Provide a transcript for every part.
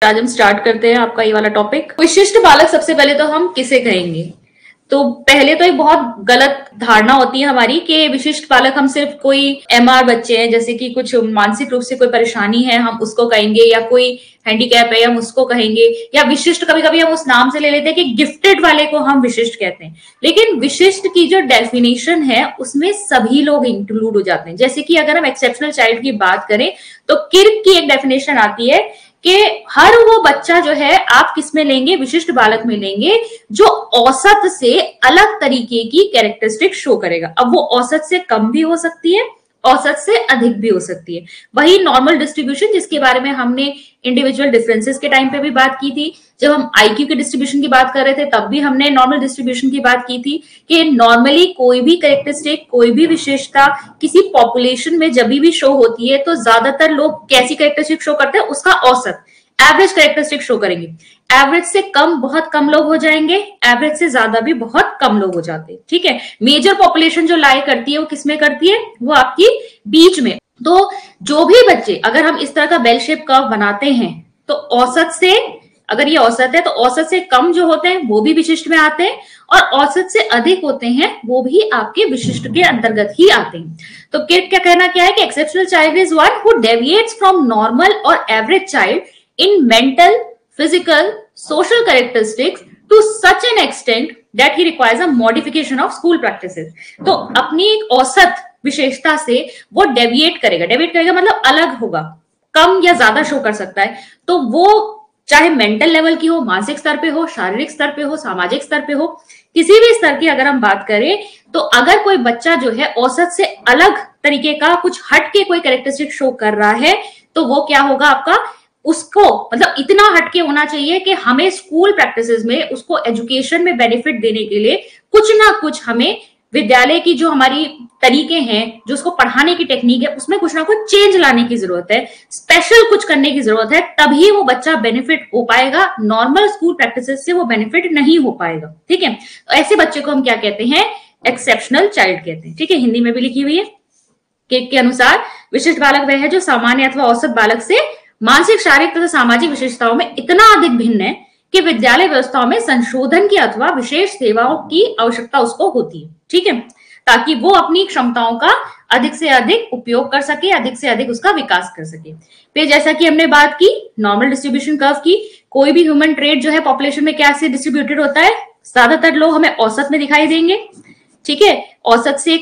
आज हम स्टार्ट करते हैं आपका ये वाला टॉपिक। विशिष्ट बालक सबसे पहले तो हम किसे कहेंगे? तो पहले तो एक बहुत गलत धारणा होती है हमारी कि विशिष्ट बालक हम सिर्फ कोई एमआर बच्चे हैं, जैसे कि कुछ मानसिक रूप से कोई परेशानी है हम उसको कहेंगे, या कोई हैंडीकैप है हम उसको कहेंगे, या विशिष्ट कभी कभी हम उस नाम से ले लेते हैं कि गिफ्टेड वाले को हम विशिष्ट कहते हैं। लेकिन विशिष्ट की जो डेफिनेशन है उसमें सभी लोग इंक्लूड हो जाते हैं। जैसे कि अगर हम एक्सेप्शनल चाइल्ड की बात करें तो किर्क की एक डेफिनेशन आती है कि हर वो बच्चा जो है आप किस में लेंगे, विशिष्ट बालक में लेंगे, जो औसत से अलग तरीके की कैरेक्टरिस्टिक शो करेगा। अब वो औसत से कम भी हो सकती है, औसत से अधिक भी हो सकती है। वही नॉर्मल डिस्ट्रीब्यूशन जिसके बारे में हमने इंडिविजुअल डिफरेंसेस के टाइम पे भी बात की थी। जब हम आईक्यू के डिस्ट्रीब्यूशन की बात कर रहे थे तब भी हमने नॉर्मल डिस्ट्रीब्यूशन की बात की थी कि नॉर्मली कोई भी कैरेक्टरिस्टिक, कोई भी विशेषता किसी पॉपुलेशन में जब भी शो होती है तो ज्यादातर लोग कैसी कैरेक्टरिस्टिक शो करते हैं, उसका औसत एवरेज कैरेक्टरिस्टिक शो करेंगे। एवरेज से कम बहुत कम लोग हो जाएंगे, एवरेज से ज्यादा भी बहुत कम लोग हो जाते हैं। ठीक है, मेजर पॉपुलेशन जो लाई करती है वो किसमें करती है, वो आपकी बीच में। तो जो भी बच्चे, अगर हम इस तरह का बेल शेप कर्व बनाते हैं तो औसत से, अगर ये औसत है तो औसत से कम जो होते हैं वो भी विशिष्ट में आते हैं, और औसत से अधिक होते हैं वो भी आपके विशिष्ट के अंतर्गत ही आते हैं। तो किर्क का कहना क्या है कि exceptional child is one who deviates from normal और average child in mental, physical, social characteristics to such an extent that he requires a modification of school practices। तो अपनी एक औसत विशेषता से वो डेविएट करेगा मतलब अलग होगा, कम या ज्यादा शो कर सकता है। तो वो चाहे मेंटल लेवल की हो, मानसिक स्तर पे हो, शारीरिक स्तर पे हो, सामाजिक स्तर पे हो, किसी भी स्तर की अगर हम बात करें तो अगर कोई बच्चा जो है औसत से अलग तरीके का कुछ हट के कोई कैरेक्टरिस्टिक शो कर रहा है तो वो क्या होगा आपका, उसको मतलब इतना हटके होना चाहिए कि हमें स्कूल प्रैक्टिसेस में, उसको एजुकेशन में बेनिफिट देने के लिए कुछ ना कुछ हमें विद्यालय की जो हमारी तरीके हैं, जो उसको पढ़ाने की टेक्निक है, उसमें कुछ ना कुछ चेंज लाने की जरूरत है, स्पेशल कुछ करने की जरूरत है, तभी वो बच्चा बेनिफिट हो पाएगा। नॉर्मल स्कूल प्रैक्टिसेस से वो बेनिफिट नहीं हो पाएगा। ठीक है, तो ऐसे बच्चे को हम क्या कहते हैं, एक्सेप्शनल चाइल्ड कहते हैं। ठीक है, हिंदी में भी लिखी हुई है के अनुसार विशिष्ट बालक वह है जो सामान्य अथवा औसत बालक से मानसिक, शारीरिक तथा सामाजिक विशेषताओं में इतना अधिक भिन्न है कि विद्यालय व्यवस्थाओं में संशोधन की अथवा विशेष सेवाओं की आवश्यकता उसको होती है। ठीक है, ताकि वो अपनी क्षमताओं का अधिक से अधिक उपयोग कर सके, अधिक से अधिक उसका विकास कर सके। फिर जैसा कि हमने बात की नॉर्मल डिस्ट्रीब्यूशन कर्व की, कोई भी ह्यूमन ट्रेट जो है पॉपुलेशन में क्या से डिस्ट्रीब्यूटेड होता है, ज्यादातर लोग हमें औसत में दिखाई देंगे। ठीक है, औसत से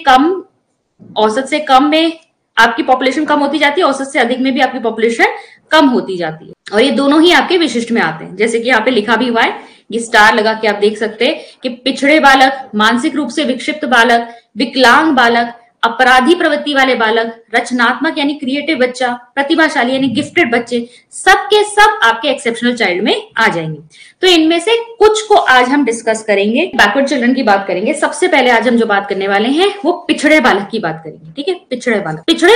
कम में आपकी पॉपुलेशन कम होती जाती है, औसत से अधिक में भी आपकी पॉपुलेशन कम होती जाती है, और ये दोनों ही आपके विशिष्ट में आते हैं। जैसे कि यहाँ पे लिखा भी हुआ है, ये स्टार लगा के आप देख सकते हैं कि पिछड़े बालक, मानसिक रूप से विक्षिप्त बालक, विकलांग बालक, अपराधी प्रवृत्ति वाले बालक, रचनात्मक यानी क्रिएटिव बच्चा, प्रतिभाशाली यानी गिफ्टेड बच्चे, सब के सब आपके एक्सेप्शनल चाइल्ड में आ जाएंगे। तो इनमें से कुछ को आज हम डिस्कस करेंगे, बैकवर्ड चिल्ड्रन की बात करेंगे। सबसे पहले आज हम जो बात करने वाले हैं वो पिछड़े बालक की बात करेंगे। ठीक है, पिछड़े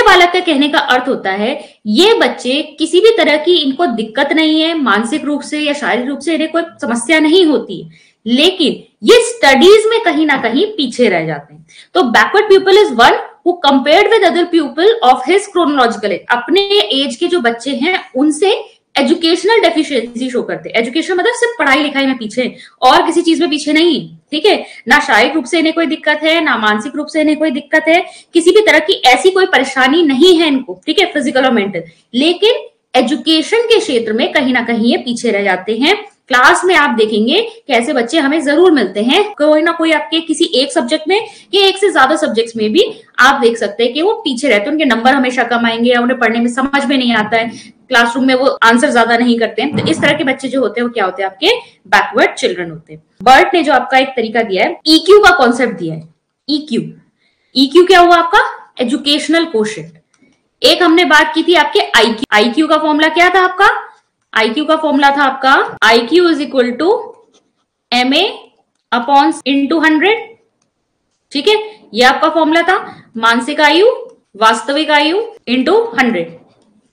बालक का कहने का अर्थ होता है ये बच्चे किसी भी तरह की इनको दिक्कत नहीं है, मानसिक रूप से या शारीरिक रूप से इन्हें कोई समस्या नहीं होती, लेकिन ये स्टडीज में कहीं ना कहीं पीछे रह जाते हैं। तो backward people is one who compared with other people of his chronological age, अपने एज के जो बच्चे हैं उनसे एजुकेशनल डेफिशिएंसी शो करते हैं। एजुकेशन मतलब सिर्फ पढ़ाई लिखाई में पीछे, और किसी चीज में पीछे नहीं। ठीक है, ना शारीरिक रूप से इन्हें कोई दिक्कत है, ना मानसिक रूप से इन्हें कोई दिक्कत है, किसी भी तरह की ऐसी कोई परेशानी नहीं है इनको। ठीक है, फिजिकल और मेंटल, लेकिन एजुकेशन के क्षेत्र में कहीं ना कहीं ये पीछे रह जाते हैं। क्लास में आप देखेंगे कि ऐसे बच्चे हमें जरूर मिलते हैं, कोई ना कोई आपके किसी एक सब्जेक्ट में या एक से ज्यादा सब्जेक्ट्स में भी आप देख सकते हैं कि वो पीछे रहते हैं, उनके नंबर हमेशा कम आएंगे या उन्हें पढ़ने में समझ में नहीं आता है, क्लासरूम में वो आंसर ज्यादा नहीं करते हैं। तो इस तरह के बच्चे जो होते हैं वो क्या होते हैं, आपके बैकवर्ड चिल्ड्रन होते हैं। बर्ट ने जो आपका एक तरीका दिया है, ईक्यू का कॉन्सेप्ट दिया है। ईक्यू क्या हुआ आपका, एजुकेशनल कोशेंट। एक हमने बात की थी आपके आईक्यू का फॉर्मूला क्या था आपका, आईक्यू का फॉर्मूला था आपका IQ is equal to MA upon into 100। ठीक है, ये आपका फॉर्मूला था, मानसिक आयु वास्तविक आयु इंटू 100।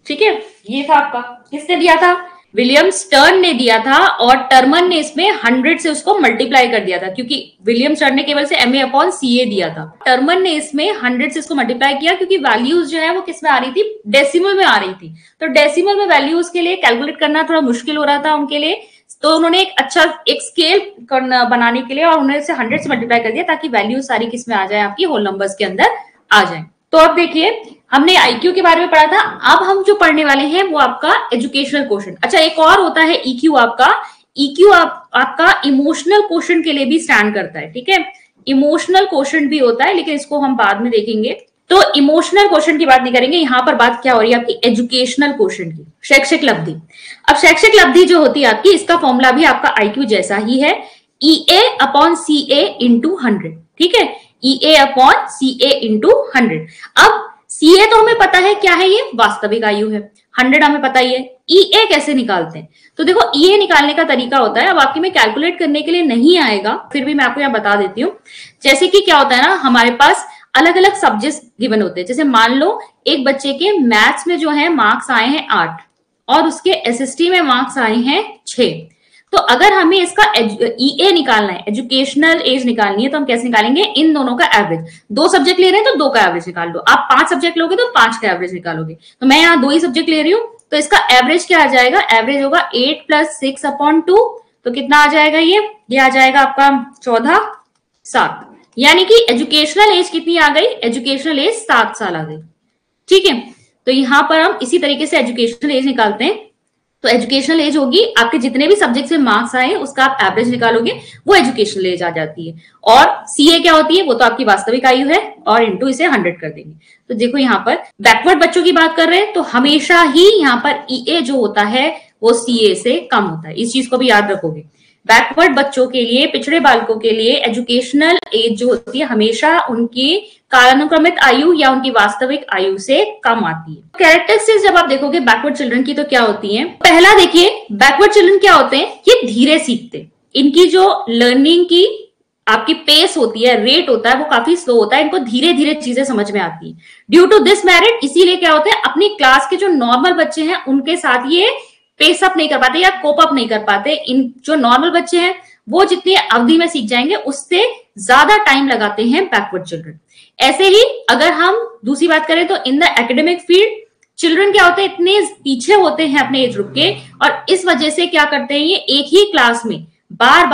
ठीक है, ये था आपका, किसने दिया था, विलियम्स टर्न ने दिया था और टर्मन ने इसमें 100 से उसको मल्टीप्लाई कर दिया था, क्योंकि विलियम्स टर्न ने केवल से MA/CA दिया था। टर्मन ने इसमें 100 से इसको मल्टीप्लाई किया, क्योंकि वैल्यूज जो है वो किस में आ रही थी, डेसिमल में आ रही थी। तो डेसिमल में वैल्यूज के लिए कैलकुलेट करना थोड़ा मुश्किल हो रहा था उनके लिए, तो उन्होंने एक अच्छा एक स्केल बनाने के लिए और उन्होंने इसे 100 से मल्टीप्लाई कर दिया, ताकि वैल्यूज सारी किस में आ जाए, आपकी होल नंबर्स के अंदर आ जाए। तो अब देखिए, हमने IQ के बारे में पढ़ा था, अब हम जो पढ़ने वाले हैं वो आपका एजुकेशनल क्वोशंट। अच्छा, एक और होता है EQ आपका। EQ आपका इमोशनल क्वोशंट के लिए भी स्टैंड करता है, ठीक है। इमोशनल क्वोशंट भी होता है, लेकिन इसको हम बाद में देखेंगे। तो इमोशनल क्वोशंट की बात नहीं करेंगे, यहाँ पर बात क्या हो रही है आपकी एजुकेशनल क्वोशंट की, शैक्षिक लब्धि। अब शैक्षिक लब्धि जो होती है आपकी, इसका फॉर्मूला भी आपका IQ जैसा ही है, EA/CA × 100, ठीक है। EA/CA × 100। अब CA तो हमें पता है क्या है, ये वास्तविक आयु है, 100 हमें पता ही है। EA कैसे निकालते हैं, तो देखो EA निकालने का तरीका होता है, अब आपकी में कैलकुलेट करने के लिए नहीं आएगा, फिर भी मैं आपको यहाँ बता देती हूँ। जैसे कि क्या होता है ना, हमारे पास अलग अलग सब्जेक्ट गिवन होते हैं। जैसे मान लो एक बच्चे के मैथ्स में जो है मार्क्स आए हैं 8 और उसके SST में मार्क्स आए हैं 6, तो अगर हमें इसका EA निकालना है, एजुकेशनल एज निकालनी है, तो हम कैसे निकालेंगे, इन दोनों का एवरेज। 2 सब्जेक्ट ले रहे हैं तो 2 का एवरेज निकाल लो, आप 5 सब्जेक्ट लोगे तो 5 का एवरेज निकालोगे। तो मैं यहाँ 2 ही सब्जेक्ट ले रही हूँ, तो इसका एवरेज क्या आ जाएगा, एवरेज होगा 8 + 6/2, तो कितना आ जाएगा, ये आ जाएगा आपका 14, 7। यानी कि एजुकेशनल एज कितनी आ गई, एजुकेशनल एज 7 साल आ गई, ठीक है। तो यहां पर हम इसी तरीके से एजुकेशनल एज निकालते हैं। तो एजुकेशनल एज होगी आपके जितने भी सब्जेक्ट से मार्क्स आए उसका आप एवरेज निकालोगे, वो एजुकेशनल एज आ जाती है। और CA क्या होती है, वो तो आपकी वास्तविक आयु है, और इंटू इसे 100 कर देंगे। तो देखो यहाँ पर बैकवर्ड बच्चों की बात कर रहे हैं, तो हमेशा ही यहाँ पर EA जो होता है वो CA से कम होता है, इस चीज को भी याद रखोगे। बैकवर्ड बच्चों के लिए, पिछड़े बालकों के लिए एजुकेशनल एज जो होती है हमेशा उनकी कालानुक्रमित आयु या उनकी वास्तविक आयु से कम आती है। कैरेक्टरिस्टिक्स जब आप देखोगे बैकवर्ड चिल्ड्रन की, तो क्या होती हैं, पहला देखिए बैकवर्ड चिल्ड्रन क्या होते हैं, ये धीरे सीखते, इनकी जो लर्निंग की आपकी पेस होती है, रेट होता है, वो काफी स्लो होता है, इनको धीरे धीरे चीजें समझ में आती है। ड्यू टू दिस मेरिट, इसीलिए क्या होता है, अपनी क्लास के जो नॉर्मल बच्चे हैं उनके साथ ये पेस अप नहीं कर पाते या कोप अप नहीं कर पाते। इन जो नॉर्मल बच्चे हैं वो जितनी अवधि में सीख जाएंगे उससे ज्यादा टाइम लगाते हैं बैकवर्ड चिल्ड्रन। ऐसे ही अगर हम दूसरी बात करें तो in the academic field children क्या होते हैं, इतने पीछे होते हैं अपने एज ग्रुप के, और इस वजह से क्या करते हैं, ये एक ही क्लास में बार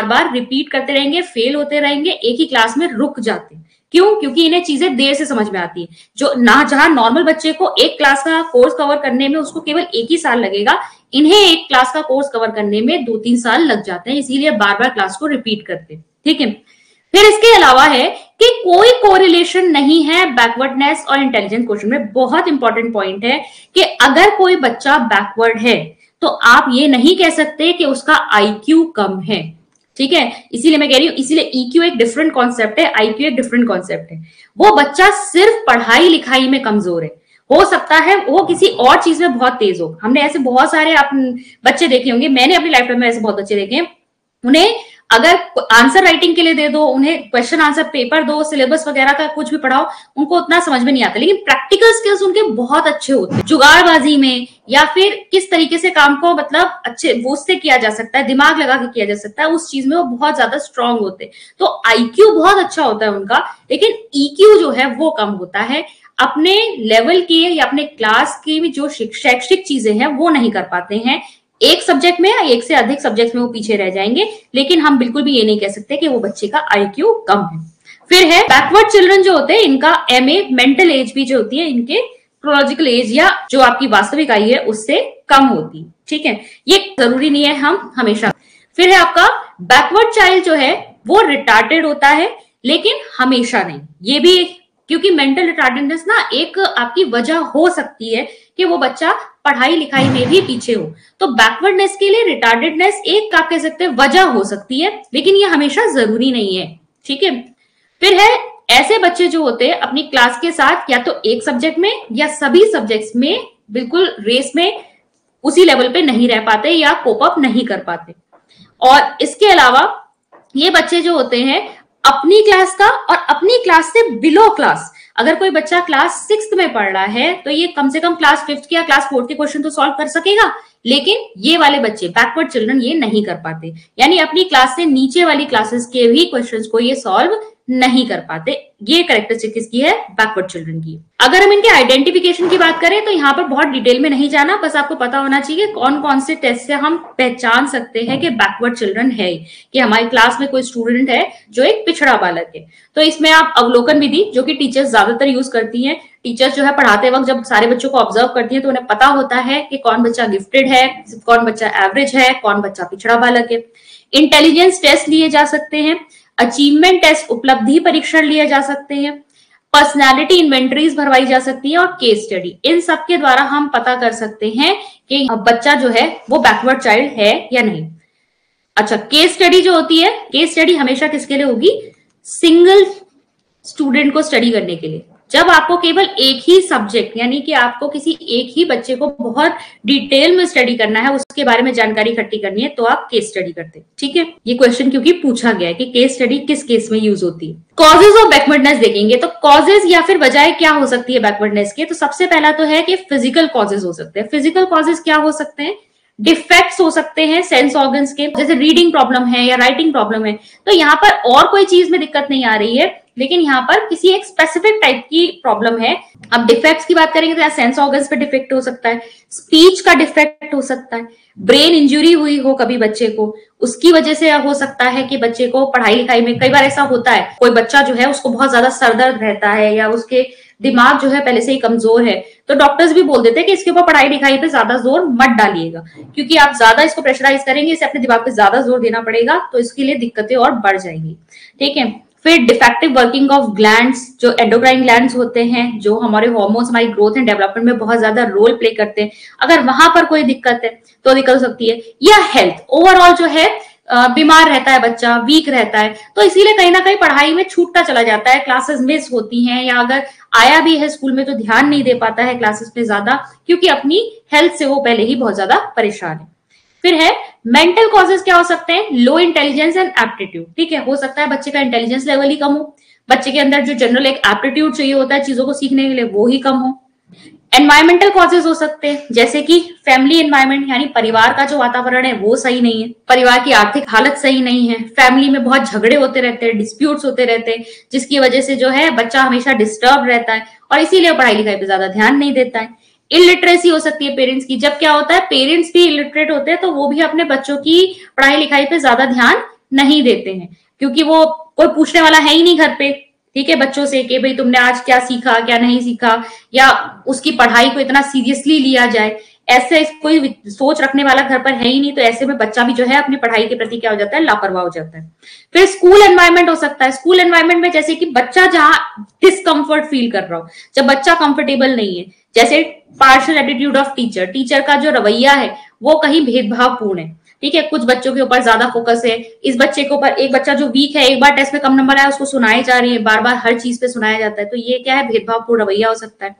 बार रिपीट करते रहेंगे, फेल होते रहेंगे, एक ही क्लास में रुक जाते हैं। क्यों, क्योंकि इन्हें चीजें देर से समझ में आती है। जो ना जहां नॉर्मल बच्चे को एक क्लास का कोर्स कवर करने में उसको केवल 1 ही साल लगेगा, इन्हें एक क्लास का कोर्स कवर करने में 2-3 साल लग जाते हैं, इसीलिए बार बार क्लास को रिपीट करते हैं, ठीक है। फिर इसके अलावा है कि कोई कोरिलेशन नहीं है बैकवर्डनेस और इंटेलिजेंस क्वेश्चन में। बहुत इंपॉर्टेंट पॉइंट है कि अगर कोई बच्चा बैकवर्ड है तो आप ये नहीं कह सकते कि उसका IQ कम है, ठीक है। इसीलिए मैं कह रही हूं, इसीलिए EQ एक डिफरेंट कॉन्सेप्ट है, IQ एक डिफरेंट कॉन्सेप्ट है। वो बच्चा सिर्फ पढ़ाई लिखाई में कमजोर है, हो सकता है वो किसी और चीज में बहुत तेज हो। हमने ऐसे बहुत सारे बच्चे देखे होंगे, मैंने अपनी लाइफ में ऐसे बहुत बच्चे देखे हैं, उन्हें अगर आंसर राइटिंग के लिए दे दो, उन्हें क्वेश्चन आंसर पेपर दो, सिलेबस वगैरह का कुछ भी पढ़ाओ, उनको उतना समझ में नहीं आता, लेकिन प्रैक्टिकल स्किल्स उनके बहुत अच्छे होते हैं। जुगाड़बाजी में या फिर किस तरीके से काम को मतलब अच्छे वो से किया जा सकता है, दिमाग लगा के किया जा सकता है, उस चीज में वो बहुत ज्यादा स्ट्रांग होते हैं। तो IQ बहुत अच्छा होता है उनका, लेकिन EQ जो है वो कम होता है। अपने लेवल की या अपने क्लास की जो शैक्षिक चीजें हैं वो नहीं कर पाते हैं, एक सब्जेक्ट में या एक से अधिक सब्जेक्ट में वो पीछे रह जाएंगे, लेकिन हम बिल्कुल भी ये नहीं कह सकते कि वो बच्चे का IQ कम है। फिर है बैकवर्ड चिल्ड्रन जो होते हैं, इनका MA मेंटल एज भी जो होती है इनके क्रोनोलॉजिकल एज या जो आपकी वास्तविक आयु है उससे कम होती है, ठीक है। ये जरूरी नहीं है हम हमेशा। फिर है आपका बैकवर्ड चाइल्ड जो है वो रिटार्टेड होता है, लेकिन हमेशा नहीं। ये भी क्योंकि मेंटल रिटार्डेडनेस ना एक आपकी वजह हो सकती है कि वो बच्चा पढ़ाई लिखाई में भी पीछे हो, तो बैकवर्डनेस के लिए रिटार्डेडनेस एक आप कह सकते हैं वजह हो सकती है, लेकिन ये हमेशा जरूरी नहीं है, ठीक है। फिर है ऐसे बच्चे जो होते हैं अपनी क्लास के साथ या तो एक सब्जेक्ट में या सभी सब्जेक्ट्स में बिल्कुल रेस में उसी लेवल पे नहीं रह पाते या कोप अप नहीं कर पाते। और इसके अलावा ये बच्चे जो होते हैं अपनी क्लास का और अपनी क्लास से बिलो क्लास, अगर कोई बच्चा क्लास 6th में पढ़ रहा है तो ये कम से कम क्लास 5th या क्लास 4th के क्वेश्चन तो सॉल्व कर सकेगा, लेकिन ये वाले बच्चे बैकवर्ड चिल्ड्रन ये नहीं कर पाते, यानी अपनी क्लास से नीचे वाली क्लासेस के भी क्वेश्चंस को ये सॉल्व नहीं कर पाते। ये कैरेक्टरिस्टिक किसकी है? बैकवर्ड चिल्ड्रन की। अगर हम इनके आइडेंटिफिकेशन की बात करें तो यहाँ पर बहुत डिटेल में नहीं जाना, बस आपको पता होना चाहिए कौन कौन से टेस्ट से हम पहचान सकते हैं कि बैकवर्ड चिल्ड्रन है, कि हमारी क्लास में कोई स्टूडेंट है जो एक पिछड़ा बालक है। तो इसमें आप अवलोकन विधि, जो कि टीचर्स ज्यादातर यूज करती हैं, टीचर्स जो है पढ़ाते वक्त जब सारे बच्चों को ऑब्जर्व करती हैं तो उन्हें पता होता है कि कौन बच्चा गिफ्टेड है, कौन बच्चा एवरेज है, कौन बच्चा पिछड़ा बालक है। इंटेलिजेंस टेस्ट लिए जा सकते हैं, अचीवमेंट टेस्ट उपलब्धि परीक्षण लिए जा सकते हैं, पर्सनालिटी इन्वेंटरीज भरवाई जा सकती है और केस स्टडी। इन सब के द्वारा हम पता कर सकते हैं कि बच्चा जो है वो बैकवर्ड चाइल्ड है या नहीं। अच्छा, केस स्टडी जो होती है, केस स्टडी हमेशा किसके लिए होगी? सिंगल स्टूडेंट को स्टडी करने के लिए। जब आपको केवल एक ही सब्जेक्ट, यानी कि आपको किसी एक ही बच्चे को बहुत डिटेल में स्टडी करना है, उसके बारे में जानकारी इकट्ठी करनी है, तो आप केस स्टडी करते हैं। ठीक है, ये क्वेश्चन क्योंकि पूछा गया है कि केस स्टडी किस केस में यूज होती है। कॉजेज ऑफ बैकवर्डनेस देखेंगे तो कॉजेज या फिर वजह क्या हो सकती है बैकवर्डनेस के, तो सबसे पहला तो है कि फिजिकल कॉजेज हो सकते हैं। फिजिकल कॉजेज क्या हो सकते हैं? डिफेक्ट्स हो सकते हैं सेंस ऑर्गन्स के, जैसे रीडिंग प्रॉब्लम है या राइटिंग प्रॉब्लम है, तो यहाँ पर और कोई चीज में दिक्कत नहीं आ रही है, लेकिन यहाँ पर किसी एक स्पेसिफिक टाइप की प्रॉब्लम है। अब डिफेक्ट्स की बात करेंगे तो यहाँ सेंस ऑर्गन्स पे डिफेक्ट हो सकता है, स्पीच का डिफेक्ट हो सकता है, ब्रेन इंजुरी हुई हो कभी बच्चे को, उसकी वजह से हो सकता है कि बच्चे को पढ़ाई लिखाई में, कई बार ऐसा होता है कोई बच्चा जो है उसको बहुत ज्यादा सरदर्द रहता है या उसके दिमाग जो है पहले से ही कमजोर है, तो डॉक्टर्स भी बोल देते हैं कि इसके ऊपर पढ़ाई लिखाई पे ज्यादा जोर मत डालिएगा, क्योंकि आप ज्यादा इसको प्रेशराइज करेंगे, इसे अपने दिमाग पे ज्यादा जोर देना पड़ेगा, तो इसके लिए दिक्कतें और बढ़ जाएंगी। ठीक है, फिर डिफेक्टिव वर्किंग ऑफ ग्लैंड्स, जो एंडोक्राइन ग्लैंड्स होते हैं, जो हमारे हार्मोन्स हमारी ग्रोथ एंड डेवलपमेंट में बहुत ज्यादा रोल प्ले करते हैं, अगर वहां पर कोई दिक्कत है तो दिक्कत हो सकती है। या हेल्थ ओवरऑल जो है बीमार रहता है बच्चा, वीक रहता है, तो इसीलिए कहीं ना कहीं पढ़ाई में छूटता चला जाता है, क्लासेस मिस होती हैं, या अगर आया भी है स्कूल में तो ध्यान नहीं दे पाता है क्लासेस में ज्यादा, क्योंकि अपनी हेल्थ से वो पहले ही बहुत ज्यादा परेशान है। फिर है मेंटल कॉजेज, क्या हो सकते हैं? लो इंटेलिजेंस एंड एप्टीट्यूड। ठीक है, हो सकता है बच्चे का इंटेलिजेंस लेवल ही कम हो, बच्चे के अंदर जो जनरल एक एप्टीट्यूड चाहिए होता है चीजों को सीखने के लिए, वो ही कम हो। एनवायरमेंटल कॉजेज हो सकते हैं, जैसे कि फैमिली एनवायरमेंट, यानी परिवार का जो वातावरण है वो सही नहीं है, परिवार की आर्थिक हालत सही नहीं है, फैमिली में बहुत झगड़े होते रहते हैं, डिस्प्यूट्स होते रहते हैं, जिसकी वजह से जो है बच्चा हमेशा डिस्टर्ब रहता है और इसीलिए पढ़ाई लिखाई पे ज्यादा ध्यान नहीं देता है। इलिटरेसी हो सकती है पेरेंट्स की, जब क्या होता है पेरेंट्स भी इलिटरेट होते हैं तो वो भी अपने बच्चों की पढ़ाई लिखाई पे ज्यादा ध्यान नहीं देते हैं, क्योंकि वो कोई पूछने वाला है ही नहीं घर पे, ठीक है, बच्चों से कि भाई तुमने आज क्या सीखा क्या नहीं सीखा, या उसकी पढ़ाई को इतना सीरियसली लिया जाए, ऐसे कोई सोच रखने वाला घर पर है ही नहीं, तो ऐसे में बच्चा भी जो है अपनी पढ़ाई के प्रति क्या हो जाता है? लापरवाह हो जाता है। फिर स्कूल एनवायरनमेंट हो सकता है, स्कूल एनवायरनमेंट में जैसे कि बच्चा जहां डिसकंफर्ट फील कर रहा हो, जब बच्चा कंफर्टेबल नहीं है, जैसे partial attitude of teacher, teacher का जो रवैया है वो कहीं भेदभावपूर्ण है। ठीक है, कुछ बच्चों के ऊपर ज्यादा फोकस है, इस बच्चे के ऊपर, एक बच्चा जो वीक है, एक बार टेस्ट में कम नंबर आया उसको सुनाई जा रही है, बार बार हर चीज पे सुनाया जाता है, तो ये क्या है? भेदभावपूर्ण रवैया हो सकता है।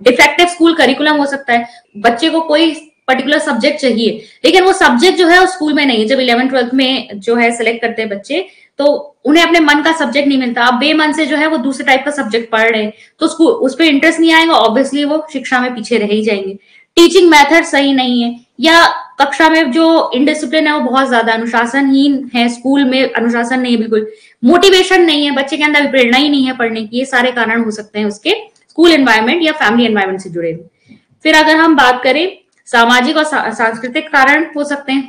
डिफेक्टिव स्कूल करिकुलम हो सकता है, बच्चे को कोई पर्टिकुलर सब्जेक्ट चाहिए लेकिन वो सब्जेक्ट जो है उस स्कूल में नहीं है, जब 11th-12th में जो है सिलेक्ट करते हैं बच्चे तो उन्हें अपने मन का सब्जेक्ट नहीं मिलता, अब बेमन से जो है वो दूसरे टाइप का सब्जेक्ट पढ़ रहे हैं, तो स्कूल उस पर इंटरेस्ट नहीं आएगा, ऑब्वियसली वो शिक्षा में पीछे रह ही जाएंगे। टीचिंग मेथड सही नहीं है, या कक्षा में जो इनडिसिप्लिन है वो बहुत ज्यादा, अनुशासनहीन है, स्कूल में अनुशासन नहीं है, बिल्कुल मोटिवेशन नहीं है, बच्चे के अंदर प्रेरणा ही नहीं है पढ़ने की, ये सारे कारण हो सकते हैं उसके स्कूल एनवायरनमेंट या फैमिली एनवायरनमेंट से जुड़े हुए। फिर अगर हम बात करें सामाजिक और सांस्कृतिक कारण हो सकते हैं,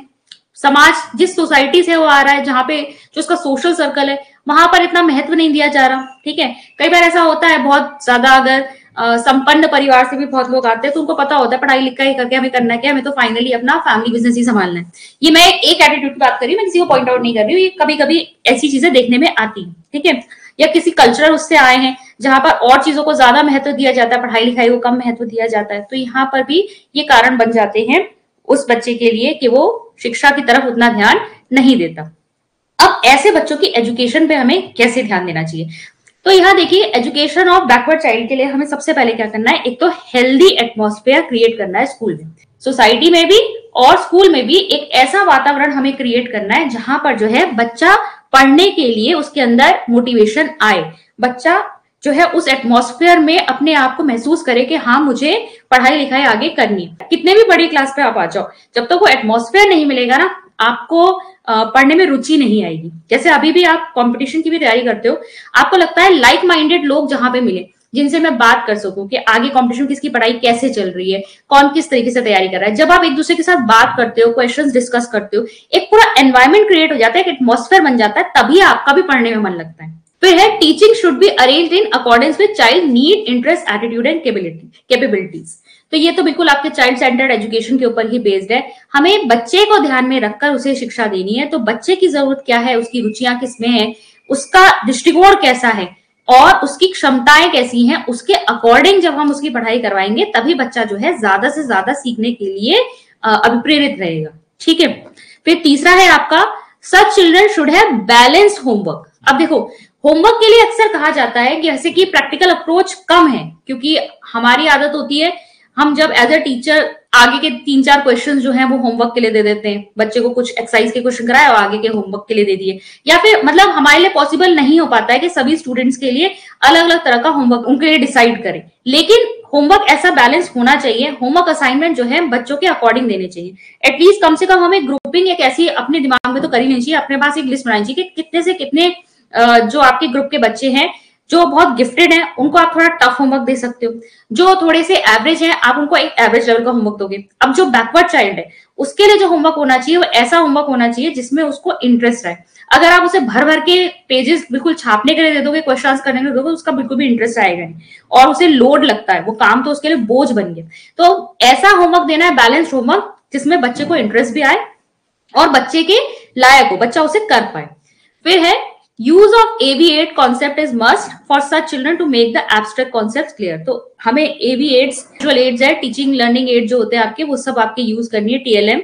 समाज जिस सोसाइटी से वो आ रहा है, जहाँ पे जो उसका सोशल सर्कल है वहां पर इतना महत्व नहीं दिया जा रहा। ठीक है, कई बार ऐसा होता है बहुत ज्यादा, अगर संपन्न परिवार से भी बहुत लोग आते हैं तो उनको पता होता है पढ़ाई लिखाई करके हमें करना क्या, हमें तो फाइनली अपना फैमिली बिजनेस ही संभालना है। ये मैं एक एटीट्यूड की बात कर रही हूँ, मैं किसी को पॉइंट आउट नहीं कर रही हूँ, ये कभी कभी ऐसी चीजें देखने में आती है। ठीक है, या किसी कल्चरल उससे आए हैं जहां पर और चीजों को ज्यादा महत्व दिया जाता है, पढ़ाई लिखाई को कम महत्व दिया जाता है, तो यहाँ पर भी ये कारण बन जाते हैं उस बच्चे के लिए कि वो शिक्षा की तरफ उतना ध्यान नहीं देता। अब ऐसे बच्चों की एजुकेशन पे हमें कैसे ध्यान देना चाहिए, तो यहाँ देखिए एजुकेशन ऑफ बैकवर्ड चाइल्ड के लिए हमें सबसे पहले क्या करना है, एक तो हेल्दी एटमॉस्फेयर क्रिएट करना है स्कूल में, सोसाइटी में भी और स्कूल में भी एक ऐसा वातावरण हमें क्रिएट करना है जहां पर जो है बच्चा पढ़ने के लिए उसके अंदर मोटिवेशन आए, बच्चा जो है उस एटमॉस्फेयर में अपने आप को महसूस करे कि हाँ मुझे पढ़ाई लिखाई आगे करनी है। कितने भी बड़ी क्लास पे आप आ जाओ, जब तक वो एटमॉस्फेयर नहीं मिलेगा ना, आपको पढ़ने में रुचि नहीं आएगी। जैसे अभी भी आप कंपटीशन की भी तैयारी करते हो, आपको लगता है लाइक माइंडेड लोग जहां पे मिले, जिनसे मैं बात कर सकूं कि आगे कंपटीशन किसकी पढ़ाई कैसे चल रही है, कौन किस तरीके से तैयारी कर रहा है। जब आप एक दूसरे के साथ बात करते हो, क्वेश्चंस डिस्कस करते हो, एक पूरा एनवायरमेंट क्रिएट हो जाता है, एक एटमॉस्फेयर बन जाता है, तभी आपका भी पढ़ने में मन लगता है। फिर है teaching should be arranged in accordance with child need, interest, attitude and capabilities. तो ये तो बिल्कुल आपके चाइल्ड सेंटर्ड एजुकेशन के ऊपर ही बेस्ड है। हमें बच्चे को ध्यान में रखकर उसे शिक्षा देनी है। तो बच्चे की जरूरत क्या है, उसकी रुचियां किसमें है, उसका दृष्टिकोण कैसा है और उसकी क्षमताएं कैसी हैं, उसके अकॉर्डिंग जब हम उसकी पढ़ाई करवाएंगे तभी बच्चा जो है ज्यादा से ज्यादा सीखने के लिए अभिप्रेरित रहेगा। ठीक है। फिर तीसरा है आपका such children should have balanced homework. अब देखो, होमवर्क के लिए अक्सर कहा जाता है कि जैसे कि प्रैक्टिकल अप्रोच कम है, क्योंकि हमारी आदत होती है हम जब एज अ टीचर आगे के 3-4 क्वेश्चन जो हैं वो होमवर्क के लिए दे देते हैं। बच्चे को कुछ एक्सरसाइज के क्वेश्चन कराए और आगे के होमवर्क के लिए दे दिए, या फिर मतलब हमारे लिए पॉसिबल नहीं हो पाता है कि सभी स्टूडेंट्स के लिए अलग अलग तरह का होमवर्क उनके लिए डिसाइड करें। लेकिन होमवर्क ऐसा बैलेंस होना चाहिए, होमवर्क असाइनमेंट जो है बच्चों के अकॉर्डिंग देने चाहिए। एटलीस्ट कम से कम हमें ग्रुपिंग एक ऐसी अपने दिमाग में तो कर ही नहीं चाहिए, अपने पास एक लिस्ट बनानी चाहिए कि कितने से कितने जो आपके ग्रुप के बच्चे हैं जो बहुत गिफ्टेड हैं उनको आप थोड़ा टफ होमवर्क दे सकते हो, जो थोड़े से एवरेज हैं आप उनको एक एवरेज लेवल का होमवर्क दोगे। अब जो बैकवर्ड चाइल्ड है उसके लिए जो होमवर्क होना चाहिए वो ऐसा होमवर्क होना चाहिए जिसमें उसको इंटरेस्ट है। अगर आप उसे भर भर के पेजेस बिल्कुल छापने के लिए दे दोगे, क्वेश्चन करने के लिए दोगे, उसका बिल्कुल भी इंटरेस्ट आएगा नहीं और उसे लोड लगता है, वो काम तो उसके लिए बोझ बन गया। तो ऐसा होमवर्क देना है, बैलेंस्ड होमवर्क, जिसमें बच्चे को इंटरेस्ट भी आए और बच्चे के लायक हो, बच्चा उसे कर पाए। फिर है use of AV8 concept is must for such children to make the abstract concepts clear। तो हमें AV8 विजुअल एड्स है, टीचिंग लर्निंग एड जो होते हैं आपके, वो सब आपके यूज करनी है, TLM।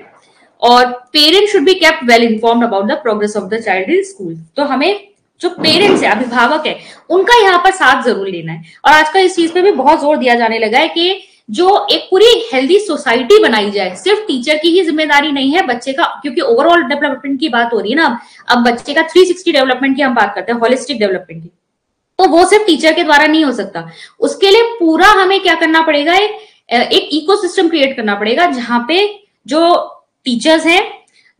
और parents should be kept well informed about the progress of the child in school. तो हमें जो पेरेंट्स है, अभिभावक है, उनका यहाँ पर साथ जरूर लेना है। और आजकल इस चीज पे भी बहुत जोर दिया जाने लगा है कि जो एक पूरी हेल्दी सोसाइटी बनाई जाए, सिर्फ टीचर की ही जिम्मेदारी नहीं है बच्चे का, क्योंकि ओवरऑल डेवलपमेंट की बात हो रही है ना। अब बच्चे का 360 डेवलपमेंट की हम बात करते हैं, होलिस्टिक डेवलपमेंट की, तो वो सिर्फ टीचर के द्वारा नहीं हो सकता। उसके लिए पूरा हमें क्या करना पड़ेगा, एक इकोसिस्टम क्रिएट करना पड़ेगा जहां पे जो टीचर्स हैं,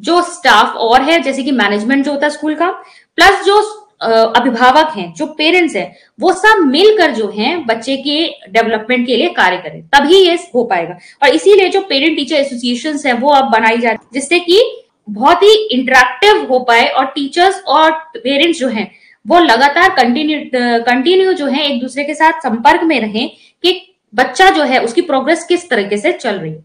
जो स्टाफ और है, जैसे कि मैनेजमेंट जो होता है स्कूल का, प्लस जो अभिभावक हैं, जो पेरेंट्स हैं, वो सब मिलकर जो हैं बच्चे के डेवलपमेंट के लिए कार्य करें, तभी ये हो पाएगा। और इसीलिए जो पेरेंट टीचर एसोसिएशंस हैं वो अब बनाई जाती है, जिससे कि बहुत ही इंटरेक्टिव हो पाए और टीचर्स और पेरेंट्स जो हैं वो लगातार कंटिन्यू जो है एक दूसरे के साथ संपर्क में रहें कि बच्चा जो है उसकी प्रोग्रेस किस तरीके से चल रही है।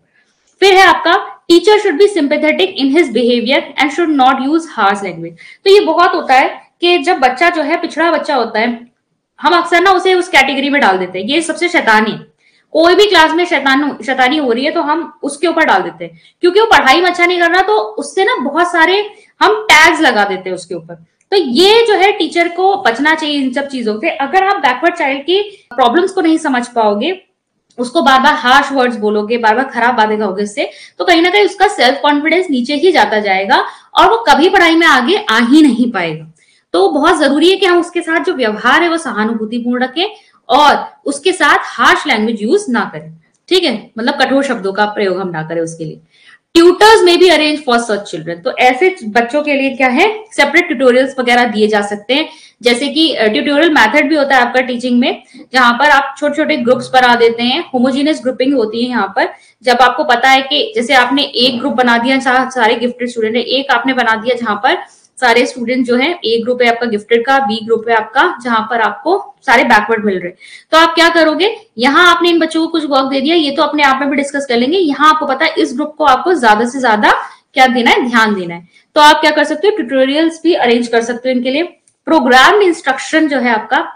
फिर है आपका teacher should be sympathetic in his behaviour and should not use harsh language. तो ये बहुत होता है कि जब बच्चा जो है पिछड़ा बच्चा होता है, हम अक्सर ना उसे उस कैटेगरी में डाल देते हैं, ये सबसे शैतानी है। कोई भी क्लास में शैतानी हो रही है तो हम उसके ऊपर डाल देते हैं, क्योंकि वो पढ़ाई में अच्छा नहीं कर रहा, तो उससे ना बहुत सारे हम टैग्स लगा देते हैं उसके ऊपर। तो ये जो है टीचर को बचना चाहिए इन सब चीजों से। अगर आप बैकवर्ड चाइल्ड की प्रॉब्लम्स को नहीं समझ पाओगे, उसको बार बार हार्श वर्ड्स बोलोगे, बार बार खराब बातें कहोगे इससे, तो कहीं ना कहीं उसका सेल्फ कॉन्फिडेंस नीचे ही जाता जाएगा और वो कभी पढ़ाई में आगे आ ही नहीं पाएगा। तो बहुत जरूरी है कि हम उसके साथ जो व्यवहार है वो सहानुभूतिपूर्ण रखें और उसके साथ हार्श लैंग्वेज यूज ना करें। ठीक है, मतलब कठोर शब्दों का प्रयोग हम ना करें उसके लिए। ट्यूटर्स में भी अरेंज फॉर सच चिल्ड्रन। तो ऐसे बच्चों के लिए क्या है, सेपरेट ट्यूटोरियल्स वगैरह दिए जा सकते हैं, जैसे कि ट्यूटोरियल मेथड भी होता है आपका टीचिंग में, जहां पर आप छोटे छोटे ग्रुप्स बना देते हैं, होमोजीनियस ग्रुपिंग होती है यहाँ पर। जब आपको पता है कि जैसे आपने एक ग्रुप बना दिया, सारे गिफ्टेड स्टूडेंट है, एक आपने बना दिया जहां पर सारे स्टूडेंट जो है, ए ग्रुप है आपका गिफ्टेड का, बी ग्रुप है आपका जहां पर आपको सारे बैकवर्ड मिल रहे, तो आप क्या करोगे, यहाँ आपने इन बच्चों को कुछ वर्क दे दिया, ये तो अपने आप में भी डिस्कस कर लेंगे, यहाँ आपको पता है इस ग्रुप को आपको ज्यादा से ज्यादा क्या देना है, ध्यान देना है। तो आप क्या कर सकते हो, ट्यूटोरियल्स भी अरेंज कर सकते हो इनके लिए। प्रोग्राम्ड इंस्ट्रक्शन जो है आपका,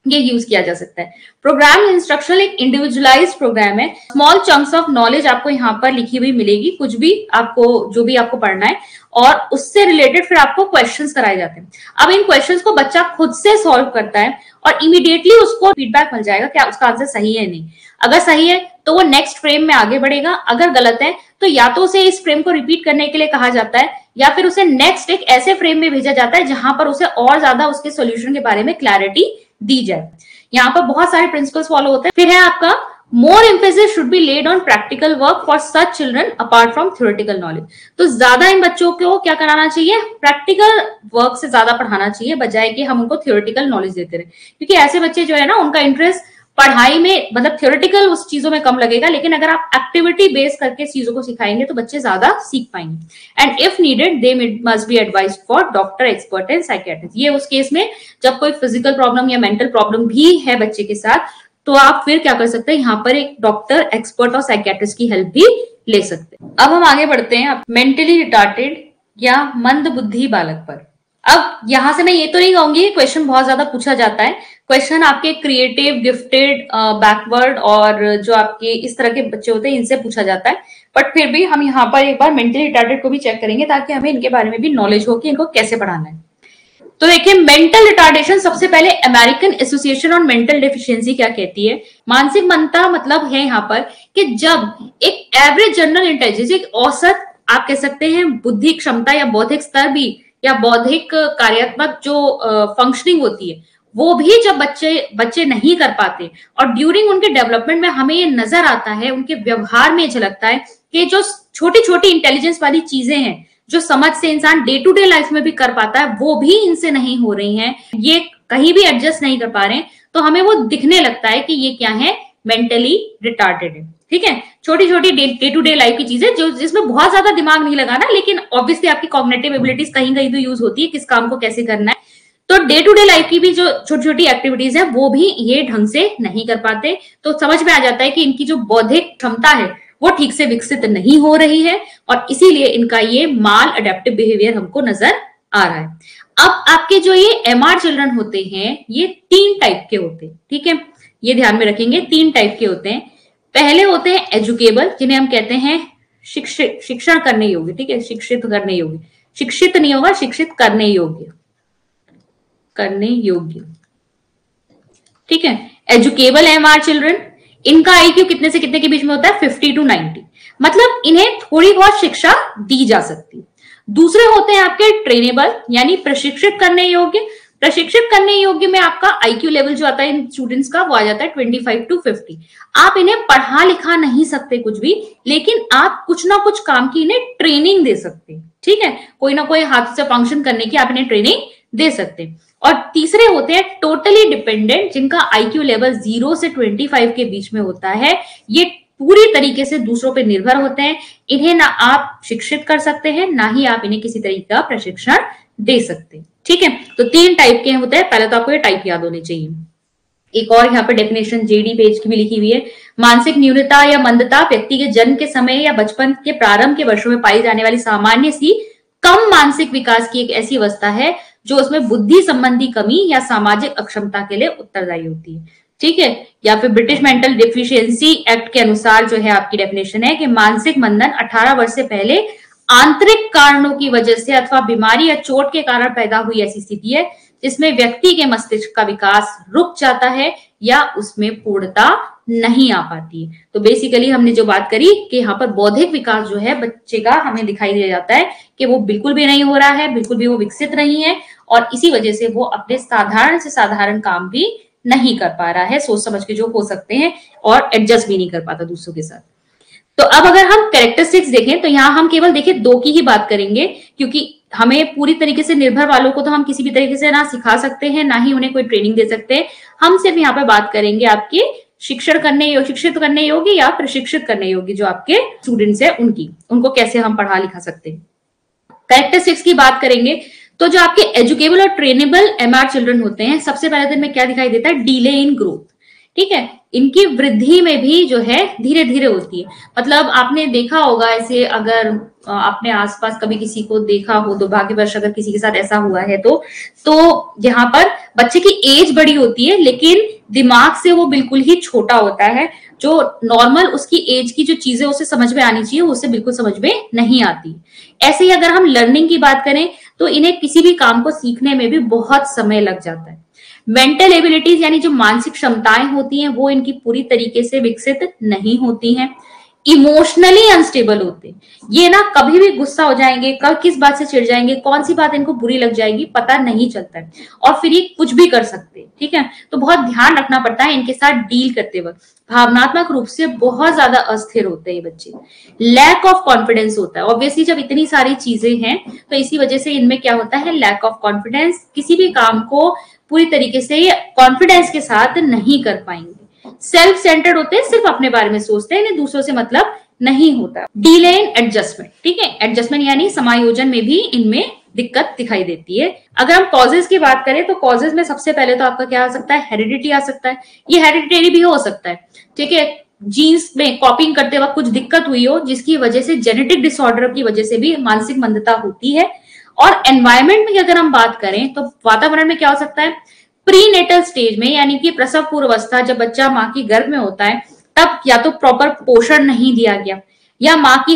ये यूज किया जा सकता है। प्रोग्राम इंस्ट्रक्शन एक इंडिविजुअलाइज्ड प्रोग्राम है। स्मॉल चंक्स ऑफ नॉलेज आपको यहाँ पर लिखी हुई मिलेगी, कुछ भी आपको जो भी आपको पढ़ना है, और उससे रिलेटेड फिर आपको क्वेश्चंस कराए जाते हैं। अब इन क्वेश्चंस को बच्चा खुद से सॉल्व करता है और इमीडिएटली उसको फीडबैक मिल जाएगा क्या उसका आंसर सही है नहीं। अगर सही है तो वो नेक्स्ट फ्रेम में आगे बढ़ेगा, अगर गलत है तो या तो उसे इस फ्रेम को रिपीट करने के लिए कहा जाता है, या फिर उसे नेक्स्ट एक ऐसे फ्रेम में भेजा जाता है जहां पर उसे और ज्यादा उसके सॉल्यूशन के बारे में क्लैरिटी दी जाए। यहाँ पर बहुत सारे प्रिंसिपल्स फॉलो होते हैं। फिर है आपका more emphasis should be laid on practical work for such children apart from theoretical knowledge. तो ज्यादा इन बच्चों को क्या कराना चाहिए, प्रैक्टिकल वर्क से ज्यादा पढ़ाना चाहिए, बजाय कि हम उनको थ्योरेटिकल नॉलेज देते रहे। क्योंकि ऐसे बच्चे जो है ना, उनका इंटरेस्ट पढ़ाई में, मतलब थ्योरेटिकल उस चीजों में कम लगेगा, लेकिन अगर आप एक्टिविटी बेस करके चीजों को सिखाएंगे तो बच्चे ज्यादा सीख पाएंगे। And if needed they must be advised for doctor, expert and psychiatrist. ये उस केस में जब कोई फिजिकल प्रॉब्लम या मेंटल प्रॉब्लम भी है बच्चे के साथ, तो आप फिर क्या कर सकते हैं, यहाँ पर एक डॉक्टर, एक्सपर्ट और साइकियाट्रिस्ट की हेल्प भी ले सकते हैं। अब हम आगे बढ़ते हैं मेंटली रिटार्टेड या मंद बुद्धि बालक पर। अब यहां से मैं ये तो नहीं कहूंगी, क्वेश्चन बहुत ज्यादा पूछा जाता है। क्वेश्चन आपके क्रिएटिव, गिफ्टेड, बैकवर्ड और जो आपके इस तरह के बच्चे होते हैं इनसे पूछा जाता है। बट फिर भी हम यहाँ पर एक बार मेंटली रिटार्टेड को भी चेक करेंगे, ताकि हमें इनके बारे में भी नॉलेज हो कि इनको कैसे पढ़ाना है। तो देखिए, मेंटल रिटार्डेशन सबसे पहले American association on mental deficiency क्या कहती है। मानसिक मंदता मतलब है यहाँ पर कि जब एक एवरेज जनरल इंटेलिजेंस, एक औसत आप कह सकते हैं बुद्धि क्षमता या बौद्धिक स्तर भी, या बौद्धिक कार्यात्मक जो फंक्शनिंग होती है, वो भी जब बच्चे नहीं कर पाते, और ड्यूरिंग उनके डेवलपमेंट में हमें ये नजर आता है, उनके व्यवहार में झलकता है कि जो छोटी छोटी इंटेलिजेंस वाली चीजें हैं, जो समझ से इंसान डे टू डे लाइफ में भी कर पाता है, वो भी इनसे नहीं हो रही हैं, ये कहीं भी एडजस्ट नहीं कर पा रहे हैं, तो हमें वो दिखने लगता है कि ये क्या है, मेंटली रिटार्डेड है। ठीक है, छोटी छोटी डे टू डे लाइफ की चीजें जो जिसमें बहुत ज्यादा दिमाग नहीं लगाना, लेकिन ऑब्वियसली आपकी कॉग्निटिव एबिलिटीज कहीं कहीं तो यूज होती है, किस काम को कैसे करना है। तो डे टू डे लाइफ की भी जो छोटी छोटी एक्टिविटीज है वो भी ये ढंग से नहीं कर पाते, तो समझ में आ जाता है कि इनकी जो बौद्धिक क्षमता है वो ठीक से विकसित नहीं हो रही है, और इसीलिए इनका ये माल अडेप्टिव बिहेवियर हमको नजर आ रहा है। अब आपके जो ये एमआर चिल्ड्रन होते हैं, ये 3 टाइप के होते हैं। ठीक है, ये ध्यान में रखेंगे, 3 टाइप के होते हैं। पहले होते हैं एजुकेबल, जिन्हें हम कहते हैं शिक्षण करने योग्य। ठीक है, शिक्षित करने योग्य, शिक्षित नहीं होगा, शिक्षित करने योग्य, करने योग्य। ठीक है, एजुकेबल एमआर चिल्ड्रन, इनका आईक्यू कितने से कितने के बीच में होता है, 50 to 90, मतलब इन्हें थोड़ी बहुत शिक्षा दी जा सकती है। दूसरे होते हैं आपके ट्रेनेबल, यानी प्रशिक्षित करने योग्य। प्रशिक्षित करने योग्य में आपका आईक्यू लेवल जो आता है इन स्टूडेंट्स का, वो आ जाता है 25 to 50। आप इन्हें पढ़ा लिखा नहीं सकते कुछ भी, लेकिन आप कुछ ना कुछ काम की इन्हें ट्रेनिंग दे सकते हैं। ठीक है, कोई ना कोई हाथ से फंक्शन करने की आप इन्हें ट्रेनिंग दे सकते हैं। और तीसरे होते हैं टोटली डिपेंडेंट, जिनका आईक्यू लेवल 0 से 25 के बीच में होता है। ये पूरी तरीके से दूसरों पर निर्भर होते हैं, इन्हें ना आप शिक्षित कर सकते हैं, ना ही आप इन्हें किसी तरीके का प्रशिक्षण दे सकते हैं। ठीक है, तो 3 टाइप के होते हैं, पहले तो आपको ये टाइप याद होने चाहिए। एक और यहाँ पे डेफिनेशन जेडी पेज की भी लिखी हुई है। मानसिक न्यूनता या मंदता व्यक्ति के जन्म के समय या बचपन के प्रारंभ के वर्षों में पाई जाने वाली सामान्य सी कम मानसिक विकास की एक ऐसी अवस्था है जो उसमें बुद्धि संबंधी कमी या सामाजिक अक्षमता के लिए उत्तरदायी होती है। ठीक है, या फिर ब्रिटिश मेंटल डेफिशिएंसी एक्ट के अनुसार जो है आपकी डेफिनेशन है कि मानसिक मंदन 18 वर्ष से पहले आंतरिक कारणों की वजह से अथवा बीमारी या चोट के कारण पैदा हुई ऐसी स्थिति है जिसमें व्यक्ति के मस्तिष्क का विकास रुक जाता है या उसमें पूर्णता नहीं आ पाती है। तो बेसिकली हमने जो बात करी कि यहाँ पर बौद्धिक विकास जो है बच्चे का हमें दिखाई दे जाता है कि वो बिल्कुल भी नहीं हो रहा है, बिल्कुल भी वो विकसित नहीं है, और इसी वजह से वो अपने साधारण से साधारण काम भी नहीं कर पा रहा है, सोच समझ के जो हो सकते हैं, और एडजस्ट भी नहीं कर पाता दूसरों के साथ। तो अब अगर हम कैरेक्टरिस्टिक्स देखें तो यहाँ हम केवल देखिए 2 की ही बात करेंगे, क्योंकि हमें पूरी तरीके से निर्भर वालों को तो हम किसी भी तरीके से ना सिखा सकते हैं, ना ही उन्हें कोई ट्रेनिंग दे सकते हैं। हम सिर्फ यहाँ पे बात करेंगे आपके शिक्षित करने योग्य या प्रशिक्षित करने योग्य जो आपके स्टूडेंट्स हैं उनको कैसे हम पढ़ा लिखा सकते हैं। कैरेक्टरिस्टिक्स की बात करेंगे तो जो आपके एजुकेबल और ट्रेनेबल एमआर चिल्ड्रन होते हैं, सबसे पहले दिन में क्या दिखाई देता है, डिले इन ग्रोथ। ठीक है, इनकी वृद्धि में भी जो है धीरे धीरे होती है। मतलब आपने देखा होगा ऐसे, अगर आपने आसपास कभी किसी को देखा हो, दुर्भाग्यवश अगर किसी के साथ ऐसा हुआ है तो यहाँ पर बच्चे की एज बड़ी होती है लेकिन दिमाग से वो बिल्कुल ही छोटा होता है। जो नॉर्मल उसकी एज की जो चीजें उसे समझ में आनी चाहिए उसे बिल्कुल समझ में नहीं आती। ऐसे ही अगर हम लर्निंग की बात करें तो इन्हें किसी भी काम को सीखने में भी बहुत समय लग जाता है। मेंटल एबिलिटीज यानी जो मानसिक क्षमताएं होती हैं वो इनकी पूरी तरीके से विकसित नहीं होती हैं। इमोशनली अनस्टेबल होते हैं। ये ना कभी भी गुस्सा हो जाएंगे, कल किस बात से चिढ़ जाएंगे, कौन सी बात इनको बुरी लग जाएगी पता नहीं चलता है, और फिर ये कुछ भी कर सकते हैं। ठीक है, तो बहुत ध्यान रखना पड़ता है इनके साथ डील करते वक्त। भावनात्मक रूप से बहुत ज्यादा अस्थिर होते हैं ये बच्चे। लैक ऑफ कॉन्फिडेंस होता है, ऑब्वियसली जब इतनी सारी चीजें हैं तो इसी वजह से इनमें क्या होता है, लैक ऑफ कॉन्फिडेंस। किसी भी काम को पूरी तरीके से कॉन्फिडेंस के साथ नहीं कर पाएंगे। सेल्फ सेंटर्ड होते हैं, सिर्फ अपने बारे में सोचते हैं, इन्हें दूसरों से मतलब नहीं होता। डिले इन एडजस्टमेंट, ठीक है, एडजस्टमेंट यानी समायोजन में भी इनमें दिक्कत दिखाई देती है। अगर हम कॉजेज की बात करें तो कॉजेज में सबसे पहले तो आपका क्या आ सकता है, हेरिडिटी आ सकता है। ये हेरिडिटरी भी हो सकता है, ठीक है, जीन्स में कॉपिंग करते वक्त कुछ दिक्कत हुई हो जिसकी वजह से, जेनेटिक डिसऑर्डर की वजह से भी मानसिक मंदता होती है। और एनवायरमेंट में अगर हम बात करें तो वातावरण में क्या हो सकता है, प्रीनेटल स्टेज में यानी कि प्रसव पूर्व अवस्था, जब बच्चा माँ की गर्भ में होता है तब या तो प्रॉपर पोषण नहीं दिया गया, या माँ की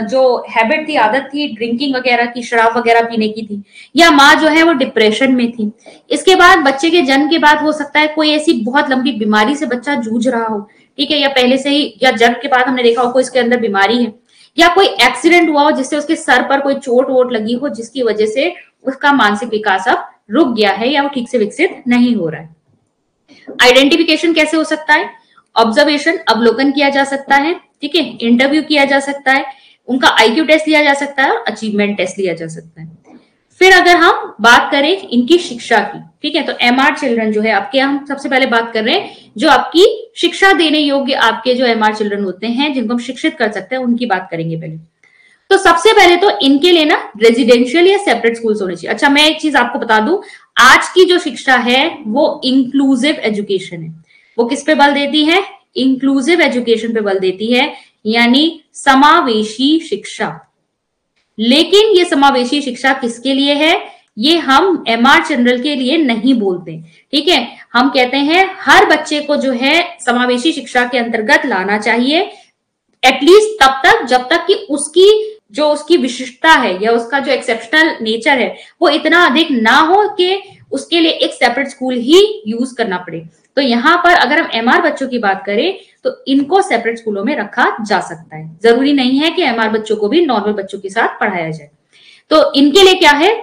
जो हैबिट थी, आदत थी ड्रिंकिंग वगैरह की, शराब वगैरह पीने की थी, या माँ जो है वो डिप्रेशन में थी। इसके बाद बच्चे के जन्म के बाद हो सकता है कोई ऐसी बहुत लंबी बीमारी से बच्चा जूझ रहा हो, ठीक है, या पहले से ही, या जन्म के बाद हमने देखा हो कोई इसके अंदर बीमारी है, या कोई एक्सीडेंट हुआ हो जिससे उसके सर पर कोई चोट वोट लगी हो जिसकी वजह से उसका मानसिक विकास अब रुक गया है या वो ठीक से विकसित नहीं हो रहा है। आइडेंटिफिकेशन कैसे हो सकता है, ऑब्जर्वेशन, अवलोकन किया जा सकता है, ठीक है, इंटरव्यू किया जा सकता है, उनका आईक्यू टेस्ट लिया जा सकता है और अचीवमेंट टेस्ट लिया जा सकता है। फिर अगर हम बात करें इनकी शिक्षा की, ठीक है, तो एमआर चिल्ड्रन जो है आपके, हम सबसे पहले बात कर रहे हैं जो आपकी शिक्षा देने योग्य आपके जो एमआर चिल्ड्रन होते हैं जिनको हम शिक्षित कर सकते हैं, उनकी बात करेंगे पहले। तो सबसे पहले तो इनके लिए ना रेजिडेंशियल या सेपरेट स्कूल्स होने चाहिए। अच्छा, मैं एक चीज आपको बता दूं, आज की जो शिक्षा है वो इंक्लूसिव एजुकेशन है। वो किस पे बल देती है, इंक्लूसिव एजुकेशन पे बल देती है, यानी समावेशी शिक्षा। लेकिन ये समावेशी शिक्षा किसके लिए है, ये हम एमआर जनरल के लिए नहीं बोलते, ठीक है। हम कहते हैं हर बच्चे को जो है समावेशी शिक्षा के अंतर्गत लाना चाहिए, एटलीस्ट तब तक जब तक कि उसकी विशिष्टता है या उसका जो एक्सेप्शनल नेचर है वो इतना अधिक ना हो कि उसके लिए एक सेपरेट स्कूल ही यूज करना पड़े। तो यहाँ पर अगर हम एमआर बच्चों की बात करें तो इनको सेपरेट स्कूलों में रखा जा सकता है। जरूरी नहीं है कि एमआर बच्चों को भी नॉर्मल बच्चों के साथ पढ़ाया जाए। तो इनके लिए क्या है,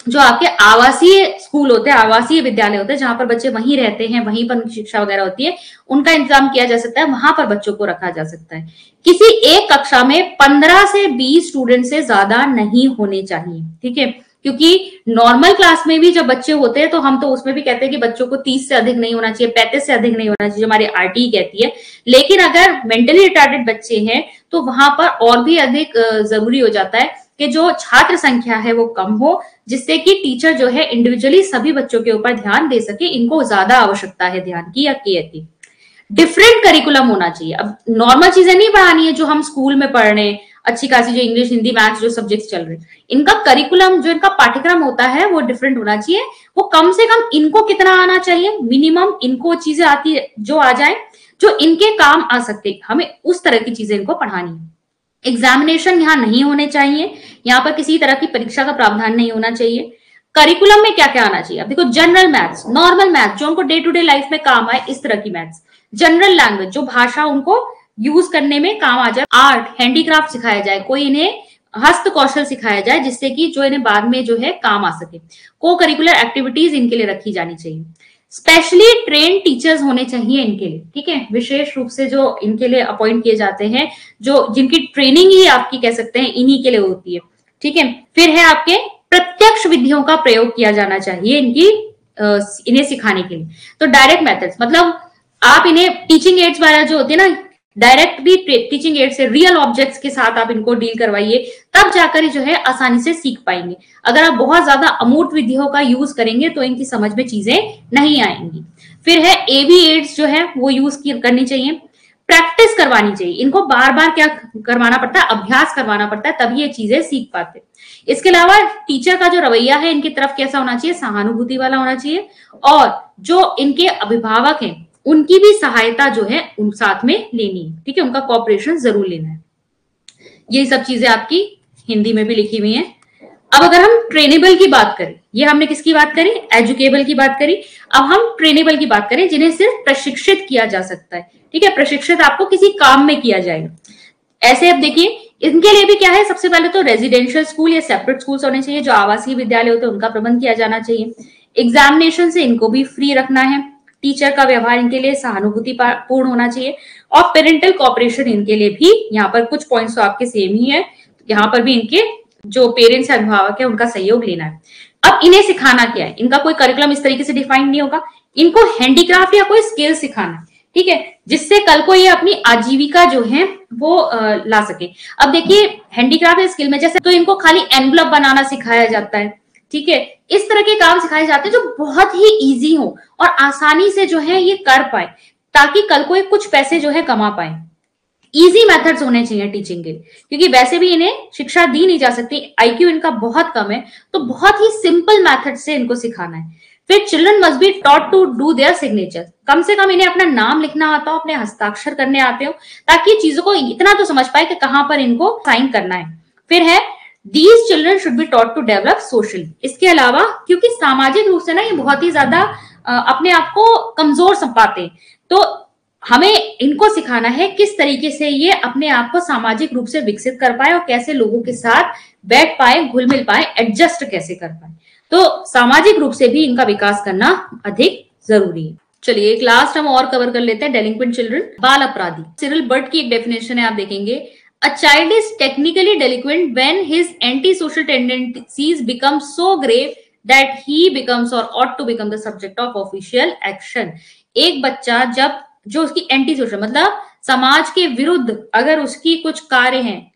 जो आपके आवासीय स्कूल होते हैं, आवासीय विद्यालय होते हैं, जहां पर बच्चे वहीं रहते हैं, वहीं पर उनकी शिक्षा वगैरह होती है, उनका इंतजाम किया जा सकता है, वहां पर बच्चों को रखा जा सकता है। किसी एक कक्षा में 15 से 20 स्टूडेंट से ज्यादा नहीं होने चाहिए, ठीक है, क्योंकि नॉर्मल क्लास में भी जब बच्चे होते हैं तो हम तो उसमें भी कहते हैं कि बच्चों को 30 से अधिक नहीं होना चाहिए, 35 से अधिक नहीं होना चाहिए, जो हमारी आरटी कहती है। लेकिन अगर मेंटली रिटार्डेड बच्चे हैं तो वहां पर और भी अधिक जरूरी हो जाता है कि जो छात्र संख्या है वो कम हो, जिससे कि टीचर जो है इंडिविजुअली सभी बच्चों के ऊपर ध्यान दे सके। इनको ज्यादा आवश्यकता है ध्यान की या केयर की। डिफरेंट करिकुलम होना चाहिए। अब नॉर्मल चीजें नहीं पढ़ानी है जो हम स्कूल में पढ़ रहे हैं, अच्छी खासी जो इंग्लिश, हिंदी, मैथ्स जो सब्जेक्ट्स चल रहे हैं, इनका करिकुलम जो इनका पाठ्यक्रम होता है वो डिफरेंट होना चाहिए। वो कम से कम इनको कितना आना चाहिए, मिनिमम इनको चीजें आती जो आ जाए जो इनके काम आ सकते, हमें उस तरह की चीजें इनको पढ़ानी है। एग्जामिनेशन यहाँ नहीं होने चाहिए, यहाँ पर किसी तरह की परीक्षा का प्रावधान नहीं होना चाहिए। करिकुलम में क्या क्या आना चाहिए, अब देखो, जनरल मैथ्स, नॉर्मल मैथ्स जो उनको डे टू डे लाइफ में काम आए, इस तरह की मैथ्स। जनरल लैंग्वेज, जो भाषा उनको यूज करने में काम आ जाए। आर्ट, हैंडीक्राफ्ट सिखाया जाए, कोई इन्हें हस्त कौशल सिखाया जाए जिससे कि जो इन्हें बाद में जो है काम आ सके। को करिकुलर एक्टिविटीज इनके लिए रखी जानी चाहिए। स्पेशली ट्रेन टीचर्स होने चाहिए इनके लिए, ठीक है, विशेष रूप से जो इनके लिए अपॉइंट किए जाते हैं, जो जिनकी ट्रेनिंग ही आपकी कह सकते हैं इन्हीं के लिए होती है, ठीक है। फिर है आपके प्रत्यक्ष विधियों का प्रयोग किया जाना चाहिए इन्हें सिखाने के लिए। तो डायरेक्ट मेथड्स, मतलब आप इन्हें टीचिंग एड्स वाला जो होते हैं ना, डायरेक्ट भी टीचिंग एड से रियल ऑब्जेक्ट्स के साथ आप इनको डील करवाइए, तब जाकर जो है आसानी से सीख पाएंगे। अगर आप बहुत ज्यादा अमूर्त विधियों का यूज करेंगे तो इनकी समझ में चीजें नहीं आएंगी। फिर है एबी एड्स जो है वो यूज करनी चाहिए, प्रैक्टिस करवानी चाहिए। इनको बार बार क्या करवाना पड़ता है, अभ्यास करवाना पड़ता है, तभी ये चीजें सीख पाते। इसके अलावा टीचर का जो रवैया है इनकी तरफ कैसा होना चाहिए, सहानुभूति वाला होना चाहिए, और जो इनके अभिभावक हैं उनकी भी सहायता जो है उन साथ में लेनी है, ठीक है, उनका कोऑपरेशन जरूर लेना है। ये सब चीजें आपकी हिंदी में भी लिखी हुई हैं। अब अगर हम ट्रेनेबल की बात करें, ये हमने किसकी बात करी, एजुकेबल की बात करी, अब हम ट्रेनेबल की बात करें जिन्हें सिर्फ प्रशिक्षित किया जा सकता है। ठीक है, प्रशिक्षित आपको किसी काम में किया जाएगा। ऐसे अब देखिए इनके लिए भी क्या है, सबसे पहले तो रेजिडेंशियल स्कूल या सेपरेट स्कूल्स होने चाहिए, जो आवासीय विद्यालय होते हैं उनका प्रबंध किया जाना चाहिए। एग्जामिनेशन से इनको भी फ्री रखना है। टीचर का व्यवहार इनके लिए सहानुभूति पूर्ण होना चाहिए, और पेरेंटल कॉपरेशन इनके लिए भी, यहाँ पर कुछ पॉइंट्स तो आपके सेम ही है, यहाँ पर भी इनके जो पेरेंट्स अभिभावक है उनका सहयोग लेना है। अब इन्हें सिखाना क्या है, इनका कोई करिकुलम इस तरीके से डिफाइन नहीं होगा, इनको हैंडीक्राफ्ट या कोई स्किल सिखाना है। ठीक है, जिससे कल को ये अपनी आजीविका जो है वो ला सके। अब देखिए हैंडीक्राफ्ट स्किल में जैसे तो इनको खाली एनवलप बनाना सिखाया जाता है। ठीक है, इस तरह के काम सिखाए जाते हैं जो बहुत ही इजी हो और आसानी से जो है ये कर पाए, ताकि कल को कुछ पैसे जो है कमा पाए। इजी मेथड्स होने चाहिए टीचिंग के, क्योंकि वैसे भी इन्हें शिक्षा दी नहीं जा सकती, आईक्यू इनका बहुत कम है, तो बहुत ही सिंपल मेथड से इनको सिखाना है। फिर children must be taught to do their signature, कम से कम इन्हें अपना नाम लिखना आता हो, अपने हस्ताक्षर करने आते हो, ताकि चीजों को इतना तो समझ पाए कि कहां पर इनको साइन करना है। फिर है these children should be taught to develop socially. इसके अलावा क्योंकि सामाजिक रूप से ना ये बहुत ही ज्यादा अपने आप को कमजोर पाते हैं, तो हमें इनको सिखाना है किस तरीके से ये अपने आप को सामाजिक रूप से विकसित कर पाए और कैसे लोगों के साथ बैठ पाए, घुल मिल पाए, एडजस्ट कैसे कर पाए। तो सामाजिक रूप से भी इनका विकास करना अधिक जरूरी है। चलिए एक लास्ट हम और कवर कर लेते हैं, डेलिंक्वेंट चिल्ड्रन, बाल अपराधी। सिरिल बर्ट की एक डेफिनेशन है, आप देखेंगे, a child is technically delinquent when his anti social tendencies become so grave that he becomes or ought to become the subject of official action. एक बच्चा जब जो उसकी एंटी सोशल मतलब समाज के विरुद्ध अगर उसकी कुछ कार्य हैं,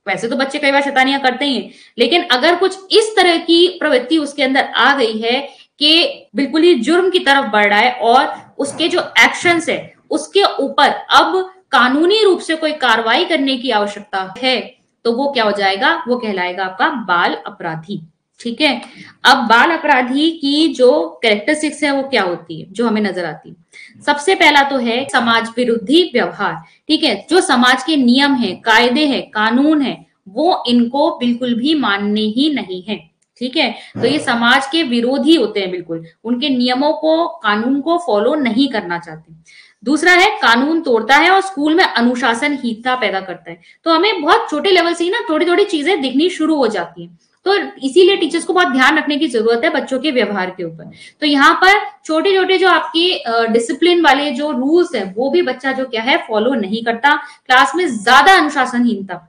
वैसे तो बच्चे कई बार शैतानियां करते ही हैं, लेकिन अगर कुछ इस तरह की प्रवृत्ति उसके अंदर आ गई है कि बिल्कुल ही जुर्म की तरफ बढ़ रहा है और उसके जो एक्शंस है उसके ऊपर अब कानूनी रूप से कोई कार्रवाई करने की आवश्यकता है, तो वो क्या हो जाएगा, वो कहलाएगा आपका बाल अपराधी। ठीक है, अब बाल अपराधी की जो कैरेक्टरिस्टिक्स है वो क्या होती है जो हमें नजर आती है। सबसे पहला तो है समाज विरोधी व्यवहार। ठीक है, जो समाज के नियम है, कायदे हैं, कानून है, वो इनको बिल्कुल भी मानने ही नहीं है। ठीक है, तो ये समाज के विरोधी होते हैं, बिल्कुल उनके नियमों को, कानून को फॉलो नहीं करना चाहते। दूसरा है कानून तोड़ता है और स्कूल में अनुशासनहीनता पैदा करता है। तो हमें बहुत छोटे लेवल से ही ना थोड़ी थोड़ी चीजें दिखनी शुरू हो जाती हैं, तो इसीलिए टीचर्स को बहुत ध्यान रखने की जरूरत है बच्चों के व्यवहार के ऊपर। तो यहाँ पर छोटे छोटे जो आपके डिसिप्लिन वाले जो रूल्स हैं वो भी बच्चा जो क्या है फॉलो नहीं करता, क्लास में ज्यादा अनुशासनहीनता।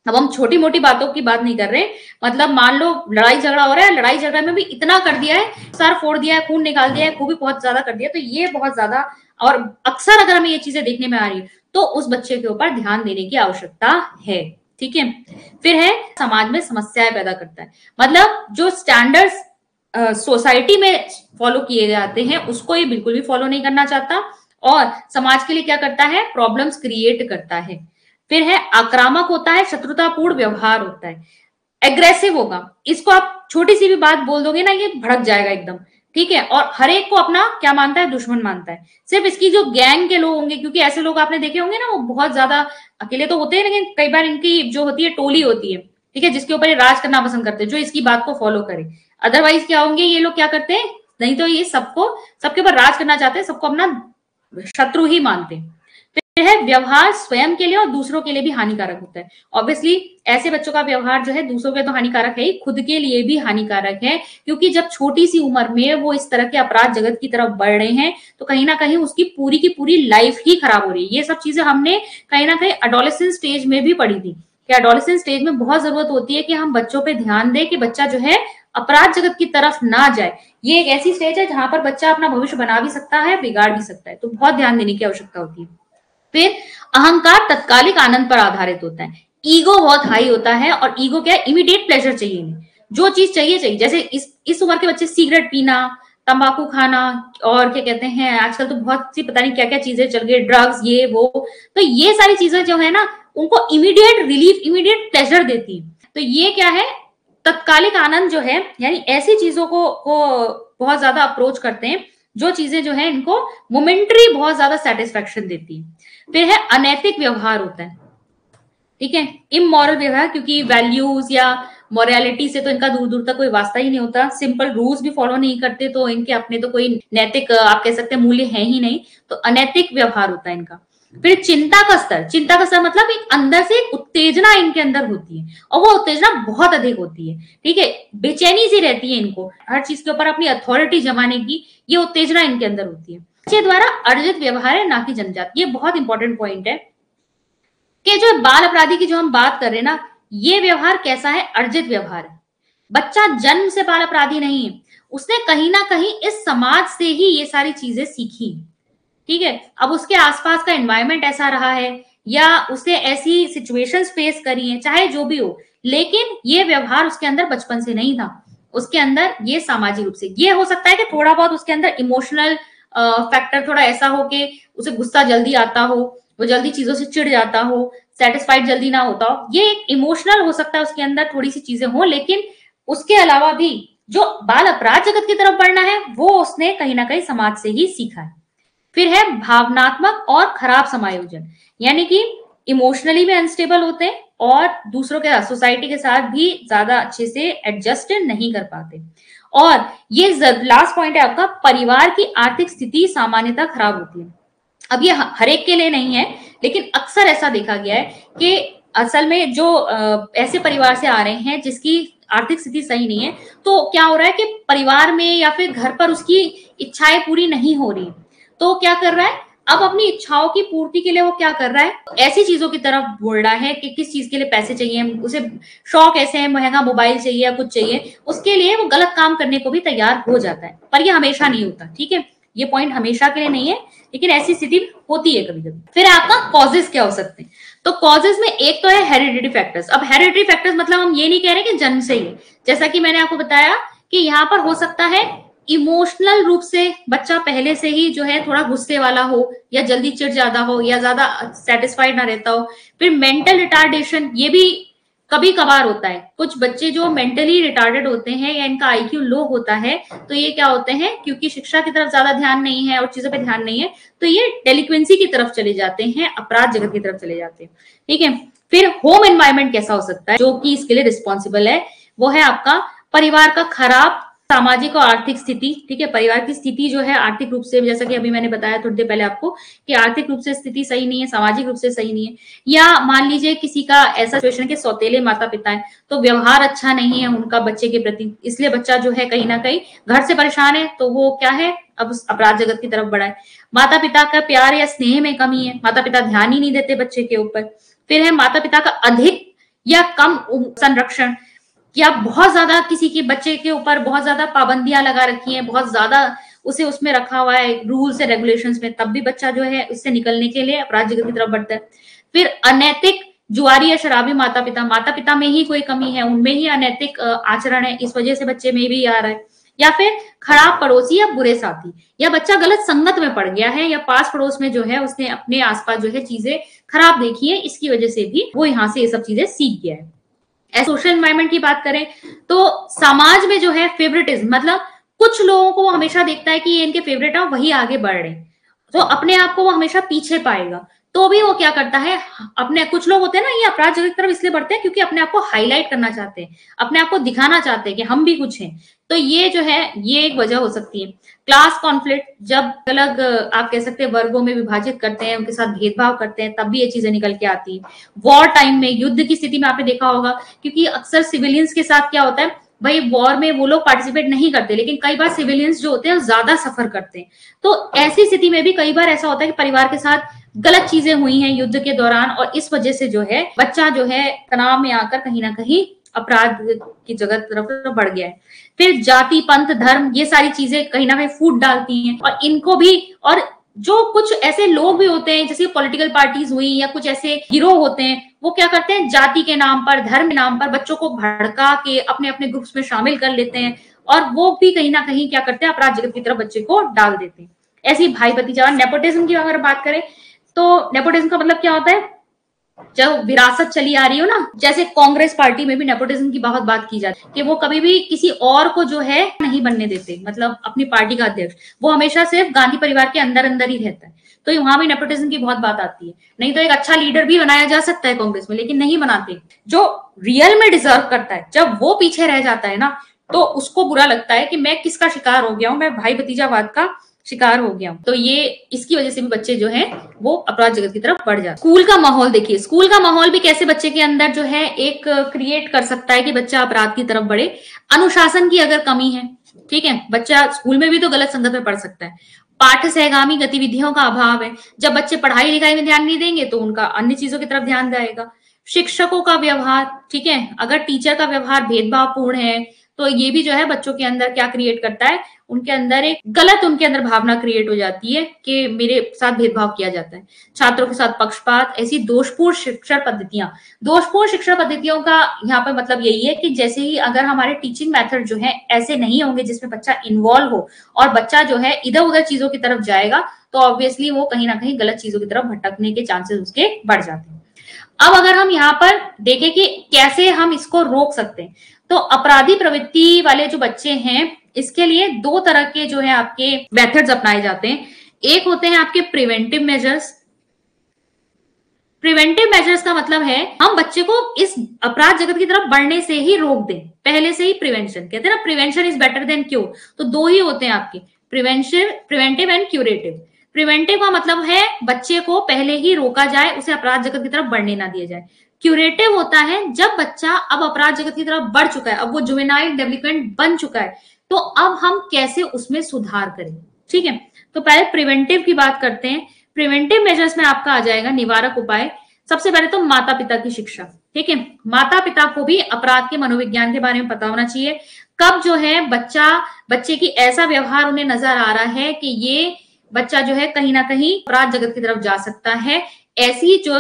अब हम छोटी मोटी बातों की बात नहीं कर रहे, मतलब मान लो लड़ाई झगड़ा हो रहा है, लड़ाई झगड़ा में भी इतना कर दिया है, सर फोड़ दिया है, खून निकाल दिया है, खूब भी बहुत ज्यादा कर दिया, तो ये बहुत ज्यादा, और अक्सर अगर हमें ये चीजें देखने में आ रही है तो उस बच्चे के ऊपर ध्यान देने की आवश्यकता है। ठीक है, फिर है समाज में समस्याएं पैदा करता है, मतलब जो स्टैंडर्ड्स सोसाइटी में फॉलो किए जाते हैं उसको ये बिल्कुल भी फॉलो नहीं करना चाहता, और समाज के लिए क्या करता है, प्रॉब्लम्स क्रिएट करता है। फिर है आक्रामक होता है, शत्रुतापूर्ण व्यवहार होता है, एग्रेसिव होगा, इसको आप छोटी सी भी बात बोल दोगे ना ये भड़क जाएगा एकदम। ठीक है, और हर एक को अपना क्या मानता है, दुश्मन मानता है। सिर्फ इसकी जो गैंग के लोग होंगे, क्योंकि ऐसे लोग आपने देखे होंगे ना, वो बहुत ज्यादा अकेले तो होते हैं, लेकिन कई बार इनकी जो होती है टोली होती है, ठीक है, जिसके ऊपर ये राज करना पसंद करते हैं, जो इसकी बात को फॉलो करे। अदरवाइज क्या होंगे ये लोग, क्या करते हैं, नहीं तो ये सबके ऊपर राज करना चाहते हैं, सबको अपना शत्रु ही मानते हैं। फिर है व्यवहार स्वयं के लिए और दूसरों के लिए भी हानिकारक होता है। ऑब्वियसली ऐसे बच्चों का व्यवहार जो है दूसरों के तो हानिकारक है ही, खुद के लिए भी हानिकारक है, क्योंकि जब छोटी सी उम्र में वो इस तरह के अपराध जगत की तरफ बढ़ रहे हैं तो कहीं ना कहीं उसकी पूरी की पूरी लाइफ ही खराब हो रही है। ये सब चीजें हमने कहीं ना कहीं एडोलेसेंस स्टेज में भी पढ़ी थी कि एडोलेसेंस स्टेज में बहुत जरूरत होती है कि हम बच्चों पे ध्यान दें कि बच्चा जो है अपराध जगत की तरफ ना जाए। ये एक ऐसी स्टेज है जहां पर बच्चा अपना भविष्य बना भी सकता है, बिगाड़ भी सकता है, तो बहुत ध्यान देने की आवश्यकता होती है। फिर अहंकार तत्कालिक आनंद पर आधारित होता है, ईगो बहुत हाई होता है, और ईगो क्या है, इमीडिएट प्लेजर चाहिए इन्हें, जो चीज चाहिए। जैसे इस उम्र के बच्चे सिगरेट पीना, तंबाकू खाना, और क्या कहते हैं आजकल तो बहुत सी पता नहीं क्या क्या चीजें चल गई, ड्रग्स, ये वो, तो ये सारी चीजें जो है ना उनको इमीडिएट रिलीफ, इमीडिएट प्लेजर देती है। तो ये क्या है, तत्कालिक आनंद जो है, यानी ऐसी चीजों को बहुत ज्यादा अप्रोच करते हैं जो चीजें जो है इनको मोमेंटरी बहुत ज्यादा सेटिस्फेक्शन देती है। फिर है अनैतिक व्यवहार होता है, ठीक है, इमोरल व्यवहार, क्योंकि वैल्यूज या मोरालिटी से तो इनका दूर दूर तक कोई वास्ता ही नहीं होता, सिंपल रूल्स भी फॉलो नहीं करते, तो इनके अपने तो कोई नैतिक आप कह सकते हैं मूल्य है ही नहीं, तो अनैतिक व्यवहार होता है इनका। फिर चिंता का स्तर मतलब एक अंदर से एक उत्तेजना इनके अंदर होती है, और वो उत्तेजना बहुत अधिक होती है, ठीक है, बेचैनी सी रहती है इनको हर चीज के ऊपर अपनी अथॉरिटी जमाने की, ये उत्तेजना इनके अंदर होती है। बच्चे द्वारा अर्जित व्यवहार है, ना कि जन्मजात। ये बहुत इंपॉर्टेंट पॉइंट है कि जो बाल अपराधी की जो हम बात कर रहे हैं ना, ये व्यवहार कैसा है, अर्जित व्यवहार है। बच्चा जन्म से बाल अपराधी नहीं है, उसने कहीं ना कहीं इस समाज से ही ये सारी चीजें सीखी, ठीक है। अब उसके आसपास का एनवायरनमेंट ऐसा रहा है, या उसे ऐसी सिचुएशंस फेस करी है, चाहे जो भी हो, लेकिन ये व्यवहार उसके अंदर बचपन से नहीं था, उसके अंदर ये सामाजिक रूप से। ये हो सकता है कि थोड़ा बहुत उसके अंदर इमोशनल फैक्टर थोड़ा ऐसा हो कि उसे गुस्सा जल्दी आता हो, वो जल्दी चीजों से चिढ़ जाता हो, सेटिस्फाइड जल्दी ना होता हो, ये एक इमोशनल हो सकता है उसके अंदर थोड़ी सी चीजें हो, लेकिन उसके अलावा भी जो बाल अपराध जगत की तरफ बढ़ना है वो उसने कहीं ना कहीं समाज से ही सीखा है। फिर है भावनात्मक और खराब समायोजन, यानी कि इमोशनली भी अनस्टेबल होते हैं और दूसरों के साथ, सोसाइटी के साथ भी ज्यादा अच्छे से एडजस्ट नहीं कर पाते। और ये लास्ट पॉइंट है आपका, परिवार की आर्थिक स्थिति सामान्यतः खराब होती है। अब ये हर एक के लिए नहीं है, लेकिन अक्सर ऐसा देखा गया है कि असल में जो ऐसे परिवार से आ रहे हैं जिसकी आर्थिक स्थिति सही नहीं है, तो क्या हो रहा है कि परिवार में या फिर घर पर उसकी इच्छाएं पूरी नहीं हो रही, तो क्या कर रहा है, अब अपनी इच्छाओं की पूर्ति के लिए वो क्या कर रहा है, ऐसी चीजों की तरफ बढ़ रहा है कि किस चीज के लिए पैसे चाहिए, उसे शौक ऐसे है, महंगा मोबाइल चाहिए या कुछ चाहिए, उसके लिए वो गलत काम करने को भी तैयार हो जाता है। पर ये हमेशा नहीं होता, ठीक है, ये पॉइंट हमेशा के लिए नहीं है, लेकिन ऐसी स्थिति होती है कभी कभी। फिर आपका कॉजेस क्या हो सकते हैं, तो कॉजेस में एक तो है हेरिडिटी फैक्टर्स। अब हेरिडिटी फैक्टर्स मतलब हम ये नहीं कह रहे कि जन्म से ही, जैसा कि मैंने आपको बताया कि यहाँ पर हो सकता है इमोशनल रूप से बच्चा पहले से ही जो है थोड़ा गुस्से वाला हो, या जल्दी चिढ़ जाता हो, या ज्यादा सेटिस्फाइड ना रहता हो। फिर मेंटल रिटार्डेशन, ये भी कभी कभार होता है, कुछ बच्चे जो मेंटली रिटार्डेड होते हैं या इनका आईक्यू लो होता है, तो ये क्या होते हैं, क्योंकि शिक्षा की तरफ ज्यादा ध्यान नहीं है और चीजों पे ध्यान नहीं है, तो ये डेलिक्वेंसी की तरफ चले जाते हैं, अपराध जगत की तरफ चले जाते हैं, ठीक है। फिर होम एनवायरनमेंट कैसा हो सकता है जो कि इसके लिए रिस्पॉन्सिबल है, वो है आपका परिवार का खराब सामाजिक और आर्थिक स्थिति, ठीक है, परिवार की स्थिति जो है आर्थिक रूप से, जैसा कि अभी मैंने बताया थोड़ी देर पहले आपको कि आर्थिक रूप से स्थिति सही नहीं है, सामाजिक रूप से सही नहीं है, या मान लीजिए किसी का ऐसा सिचुएशन के सौतेले माता पिता है, तो व्यवहार अच्छा नहीं है उनका बच्चे के प्रति, इसलिए बच्चा जो है कहीं ना कहीं घर से परेशान है, तो वो क्या है, अब उस अपराध जगत की तरफ बढ़ा है। माता पिता का प्यार या स्नेह में कमी है, माता पिता ध्यान ही नहीं देते बच्चे के ऊपर। फिर है माता पिता का अधिक या कम संरक्षण, या बहुत ज्यादा किसी के बच्चे के ऊपर बहुत ज्यादा पाबंदियां लगा रखी हैं, बहुत ज्यादा उसे उसमें रखा हुआ है रूल्स एंड रेगुलेशंस में, तब भी बच्चा जो है उससे निकलने के लिए अपराध जगत की तरफ बढ़ता है। फिर अनैतिक जुआरी या शराबी माता पिता में ही कोई कमी है, उनमें ही अनैतिक आचरण है, इस वजह से बच्चे में भी आ रहा है। या फिर खराब पड़ोसी या बुरे साथी, या बच्चा गलत संगत में पड़ गया है, या पास पड़ोस में जो है उसने अपने आसपास जो है चीजें खराब देखी है, इसकी वजह से भी वो यहाँ से ये सब चीजें सीख गया है। सोशल एनवायरनमेंट की बात करें तो समाज में जो है फेवरेटिज्म, मतलब कुछ लोगों को वो हमेशा देखता है कि ये इनके फेवरेट है, वही आगे बढ़ रहे हैं, तो अपने आप को वो हमेशा पीछे पाएगा, तो भी वो क्या करता है, अपने, कुछ लोग होते हैं ना ये अपराध जगत की तरफ इसलिए बढ़ते हैं क्योंकि अपने आप को हाईलाइट करना चाहते हैं, अपने आप को दिखाना चाहते हैं कि हम भी कुछ हैं, तो ये जो है ये एक वजह हो सकती है। क्लास कॉन्फ्लिक्ट, जब अलग आप कह सकते हैं वर्गों में विभाजित करते हैं, उनके साथ भेदभाव करते हैं, तब भी ये चीजें निकल के आती है। वॉर टाइम में, युद्ध की स्थिति में आपने देखा होगा, क्योंकि अक्सर सिविलियंस के साथ क्या होता है, भाई वॉर में वो लोग पार्टिसिपेट नहीं करते, लेकिन कई बार सिविलियंस जो होते हैं ज्यादा सफर करते हैं, तो ऐसी स्थिति में भी कई बार ऐसा होता है कि परिवार के साथ गलत चीजें हुई हैं युद्ध के दौरान, और इस वजह से जो है बच्चा जो है तनाव में आकर कहीं ना कहीं अपराध की जगत तरफ बढ़ गया है। फिर जाति, पंथ, धर्म, ये सारी चीजें कहीं ना कहीं फूट डालती हैं, और इनको भी, और जो कुछ ऐसे लोग भी होते हैं जैसे पॉलिटिकल पार्टीज हुई या कुछ ऐसे गिरोह होते हैं, वो क्या करते हैं, जाति के नाम पर, धर्म के नाम पर बच्चों को भड़का के अपने अपने ग्रुप्स में शामिल कर लेते हैं, और वो भी कहीं ना कहीं क्या करते हैं, अपराध जगत की तरफ बच्चे को डाल देते हैं। ऐसी भाई भतीजा। नेपोटिज्म की अगर बात करें तो नेपोटिज्म का मतलब क्या होता है, जब विरासत चली आ रही हो ना, जैसे कांग्रेस पार्टी में भी नेपोटिज्म की बहुत बात की जाती है कि वो कभी भी किसी और को जो है नहीं बनने देते, मतलब अपनी पार्टी का अध्यक्ष, वो हमेशा सिर्फ गांधी परिवार के अंदर अंदर ही रहता है। तो वहां भी नेपोटिज्म की बहुत बात आती है। नहीं तो एक अच्छा लीडर भी बनाया जा सकता है कांग्रेस में, लेकिन नहीं बनाते। जो रियल में डिजर्व करता है, जब वो पीछे रह जाता है ना, तो उसको बुरा लगता है कि मैं किसका शिकार हो गया हूं, मैं भाई भतीजावाद का शिकार हो गया हूं। तो ये इसकी वजह से भी बच्चे जो है वो अपराध जगत की तरफ बढ़ जाते। स्कूल का माहौल देखिए, स्कूल का माहौल भी कैसे बच्चे के अंदर जो है एक क्रिएट कर सकता है कि बच्चा अपराध की तरफ बढ़े। अनुशासन की अगर कमी है, ठीक है, बच्चा स्कूल में भी तो गलत संगत में पढ़ सकता है। पाठ सहगामी गतिविधियों का अभाव है, जब बच्चे पढ़ाई लिखाई में ध्यान नहीं देंगे तो उनका अन्य चीजों की तरफ ध्यान जाएगा। शिक्षकों का व्यवहार, ठीक है, अगर टीचर का व्यवहार भेदभावपूर्ण है तो ये भी जो है बच्चों के अंदर क्या क्रिएट करता है, उनके अंदर एक गलत उनके अंदर भावना क्रिएट हो जाती है कि मेरे साथ भेदभाव किया जाता है। छात्रों के साथ पक्षपात, ऐसी दोषपूर्ण शिक्षण पद्धतियां। दोषपूर्ण शिक्षण पद्धतियों का यहाँ पर मतलब यही है कि जैसे ही अगर हमारे टीचिंग मेथड जो है ऐसे नहीं होंगे जिसमें बच्चा इन्वॉल्व हो और बच्चा जो है इधर उधर चीजों की तरफ जाएगा, तो ऑब्वियसली वो कहीं ना कहीं गलत चीजों की तरफ भटकने के चांसेस उसके बढ़ जाते हैं। अब अगर हम यहाँ पर देखें कि कैसे हम इसको रोक सकते हैं, तो अपराधी प्रवृत्ति वाले जो बच्चे हैं इसके लिए दो तरह के जो है आपके मेथड्स अपनाए जाते हैं। एक होते हैं आपके प्रिवेंटिव मेजर्स। प्रिवेंटिव मेजर्स का मतलब है हम बच्चे को इस अपराध जगत की तरफ बढ़ने से ही रोक दें, पहले से ही प्रिवेंशन। कहते हैं ना, prevention is better than cure. तो दो ही होते हैं आपके, प्रिवेंटिव एंड क्यूरेटिव। प्रिवेंटिव का मतलब है बच्चे को पहले ही रोका जाए, उसे अपराध जगत की तरफ बढ़ने ना दिया जाए। क्यूरेटिव होता है जब बच्चा अब अपराध जगत की तरफ बढ़ चुका है, अब वो जुवेनाइल डेवलपमेंट बन चुका है, तो अब हम कैसे उसमें सुधार करें। ठीक है, तो पहले प्रिवेंटिव की बात करते हैं। प्रिवेंटिव मेजर्स में आपका आ जाएगा निवारक उपाय। सबसे पहले तो माता पिता की शिक्षा, ठीक है, माता पिता को भी अपराध के मनोविज्ञान के बारे में पता होना चाहिए। कब जो है बच्चे की ऐसा व्यवहार उन्हें नजर आ रहा है कि ये बच्चा जो है कहीं ना कहीं अपराध जगत की तरफ जा सकता है, ऐसी जो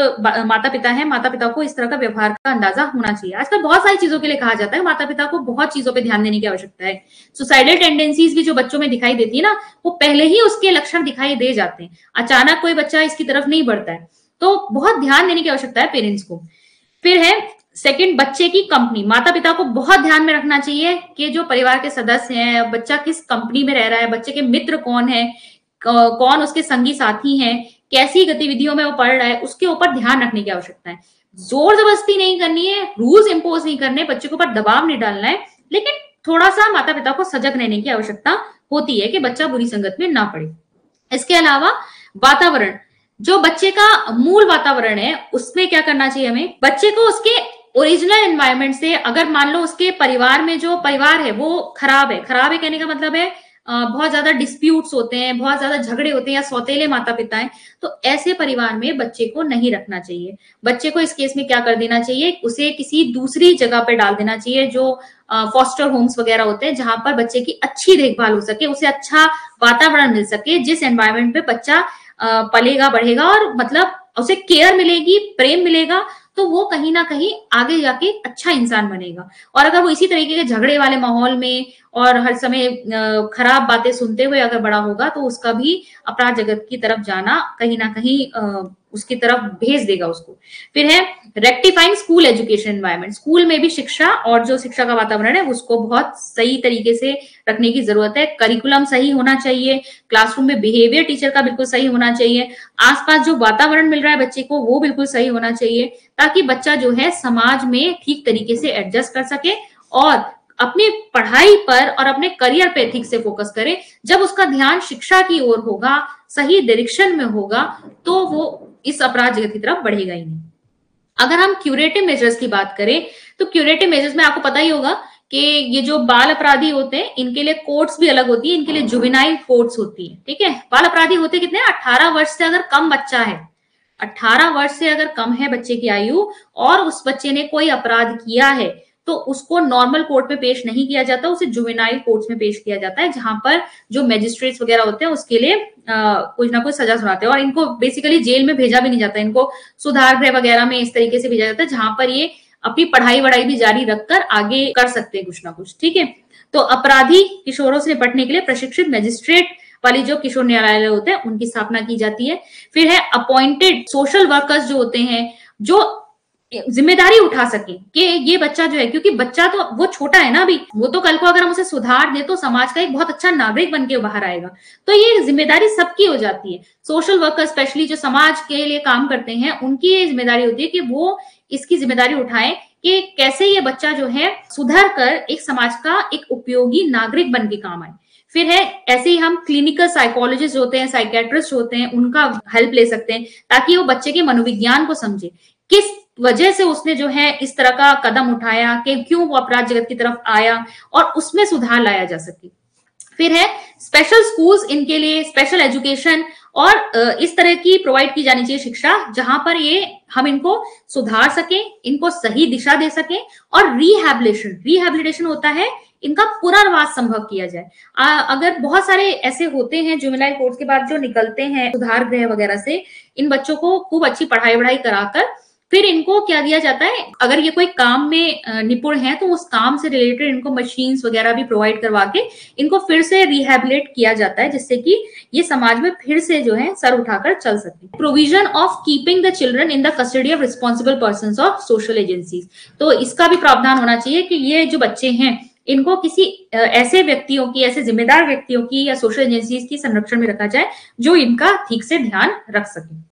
माता पिता है, माता पिता को इस तरह का व्यवहार का अंदाजा होना चाहिए। आजकल बहुत सारी चीजों के लिए कहा जाता है माता पिता को बहुत चीजों पे ध्यान देने की आवश्यकता है। सुसाइडल टेंडेंसीज भी जो बच्चों में दिखाई देती है ना, वो पहले ही उसके लक्षण दिखाई दे जाते हैं, अचानक कोई बच्चा इसकी तरफ नहीं बढ़ता है, तो बहुत ध्यान देने की आवश्यकता है पेरेंट्स को। फिर है सेकंड, बच्चे की कंपनी। माता पिता को बहुत ध्यान में रखना चाहिए कि जो परिवार के सदस्य हैं, बच्चा किस कंपनी में रह रहा है, बच्चे के मित्र कौन है, कौन उसके संगी साथी हैं, कैसी गतिविधियों में वो पढ़ रहा है, उसके ऊपर ध्यान रखने की आवश्यकता है। जोर जबरदस्ती नहीं करनी है, रूल्स इंपोज नहीं करने, बच्चे के ऊपर दबाव नहीं डालना है, लेकिन थोड़ा सा माता पिता को सजग रहने की आवश्यकता होती है कि बच्चा बुरी संगत में ना पड़े। इसके अलावा वातावरण, जो बच्चे का मूल वातावरण है उसमें क्या करना चाहिए हमें, बच्चे को उसके ओरिजिनल एनवायरनमेंट से, अगर मान लो उसके परिवार में जो परिवार है वो खराब है कहने का मतलब है बहुत ज्यादा डिस्प्यूट्स होते हैं, बहुत ज्यादा झगड़े होते हैं, या सौतेले माता पिता हैं, तो ऐसे परिवार में बच्चे को नहीं रखना चाहिए। बच्चे को इस केस में क्या कर देना चाहिए, उसे किसी दूसरी जगह पे डाल देना चाहिए, जो फॉस्टर होम्स वगैरह होते हैं, जहां पर बच्चे की अच्छी देखभाल हो सके, उसे अच्छा वातावरण मिल सके, जिस एनवायरमेंट पे बच्चा पलेगा बढ़ेगा और मतलब उसे केयर मिलेगी, प्रेम मिलेगा, तो वो कहीं ना कहीं आगे जाके अच्छा इंसान बनेगा। और अगर वो इसी तरीके के झगड़े वाले माहौल में और हर समय खराब बातें सुनते हुए अगर बड़ा होगा, तो उसका भी अपराध जगत की तरफ जाना कहीं ना कहीं उसकी तरफ भेज देगा उसको। फिर है rectifying school education environment. School में भी शिक्षा और जो शिक्षा का वातावरण है उसको बहुत सही तरीके से रखने की जरूरत है। करिकुलम सही होना चाहिए, क्लासरूम में बिहेवियर टीचर का बिल्कुल सही होना चाहिए, आसपास जो वातावरण मिल रहा है बच्चे को वो बिल्कुल सही होना चाहिए, ताकि बच्चा जो है समाज में ठीक तरीके से एडजस्ट कर सके और अपनी पढ़ाई पर और अपने करियर पे ठीक से फोकस करे। जब उसका ध्यान शिक्षा की ओर होगा, सही डायरेक्शन में होगा, तो वो इस अपराध जगत की तरफ बढ़ेगा ही नहीं। अगर हम क्यूरेटिव मेजर्स की बात करें, तो क्यूरेटिव मेजर्स में आपको पता ही होगा कि ये जो बाल अपराधी होते हैं इनके लिए कोर्ट्स भी अलग होती है, इनके लिए जुवेनाइल कोर्ट्स होती है। ठीक है, बाल अपराधी होते कितने, 18 वर्ष से अगर कम बच्चा है, 18 वर्ष से अगर कम है बच्चे की आयु और उस बच्चे ने कोई अपराध किया है, तो उसको नॉर्मल कोर्ट में पेश नहीं किया जाता, उसे जुवेनाइल कोर्ट्स में पेश किया जाता है, जहां पर जो मैजिस्ट्रेट्स वगैरह होते हैं उसके लिए कुछ ना कुछ सजा सुनाते हैं। और इनको बेसिकली जेल में भेजा भी नहीं जाता, इनको सुधार गृह वगैरह में इस तरीके से भेजा जाता है जहां पर ये अपनी पढ़ाई वढ़ाई भी जारी रखकर आगे कर सकते हैं कुछ ना कुछ। ठीक है, तो अपराधी किशोरों से निपटने के लिए प्रशिक्षित मैजिस्ट्रेट वाली जो किशोर न्यायालय होते हैं उनकी स्थापना की जाती है। फिर है अपॉइंटेड सोशल वर्कर्स जो होते हैं, जो जिम्मेदारी उठा सके कि ये बच्चा जो है, क्योंकि बच्चा तो वो छोटा है ना अभी, वो तो कल को अगर हम उसे सुधार दे तो समाज का एक बहुत अच्छा नागरिक बन के बाहर आएगा। तो ये जिम्मेदारी सबकी हो जाती है। सोशल वर्कर स्पेशली जो समाज के लिए काम करते हैं, उनकी ये जिम्मेदारी होती है कि वो इसकी जिम्मेदारी उठाएं कि कैसे ये बच्चा जो है सुधर कर एक समाज का एक उपयोगी नागरिक बन के काम आए। फिर है ऐसे ही हम क्लिनिकल साइकोलॉजिस्ट होते हैं, साइकेट्रिस्ट होते हैं, उनका हेल्प ले सकते हैं ताकि वो बच्चे के मनोविज्ञान को समझे, किस वजह से उसने जो है इस तरह का कदम उठाया, कि क्यों वो अपराध जगत की तरफ आया, और उसमें सुधार लाया जा सके। फिर है स्पेशल स्कूल्स, इनके लिए स्पेशल एजुकेशन और इस तरह की प्रोवाइड की जानी चाहिए शिक्षा, जहां पर ये हम इनको सुधार सके, इनको सही दिशा दे सके। और रिहैबिलिटेशन होता है इनका पुनर्वास संभव किया जाए। अगर बहुत सारे ऐसे होते हैं जुवेनाइल कोर्ट के बाद जो निकलते हैं सुधार गृह वगैरह से, इन बच्चों को खूब अच्छी पढ़ाई वढ़ाई कराकर फिर इनको क्या दिया जाता है, अगर ये कोई काम में निपुण है तो उस काम से रिलेटेड इनको मशीन्स वगैरह भी प्रोवाइड करवा के इनको फिर से रिहैबिलिट किया जाता है, जिससे कि ये समाज में फिर से जो है सर उठाकर चल सके। Provision of keeping the children in the custody of responsible persons of social agencies, तो इसका भी प्रावधान होना चाहिए कि ये जो बच्चे हैं इनको किसी ऐसे व्यक्तियों की, ऐसे जिम्मेदार व्यक्तियों की या सोशल एजेंसीज की संरक्षण में रखा जाए जो इनका ठीक से ध्यान रख सके।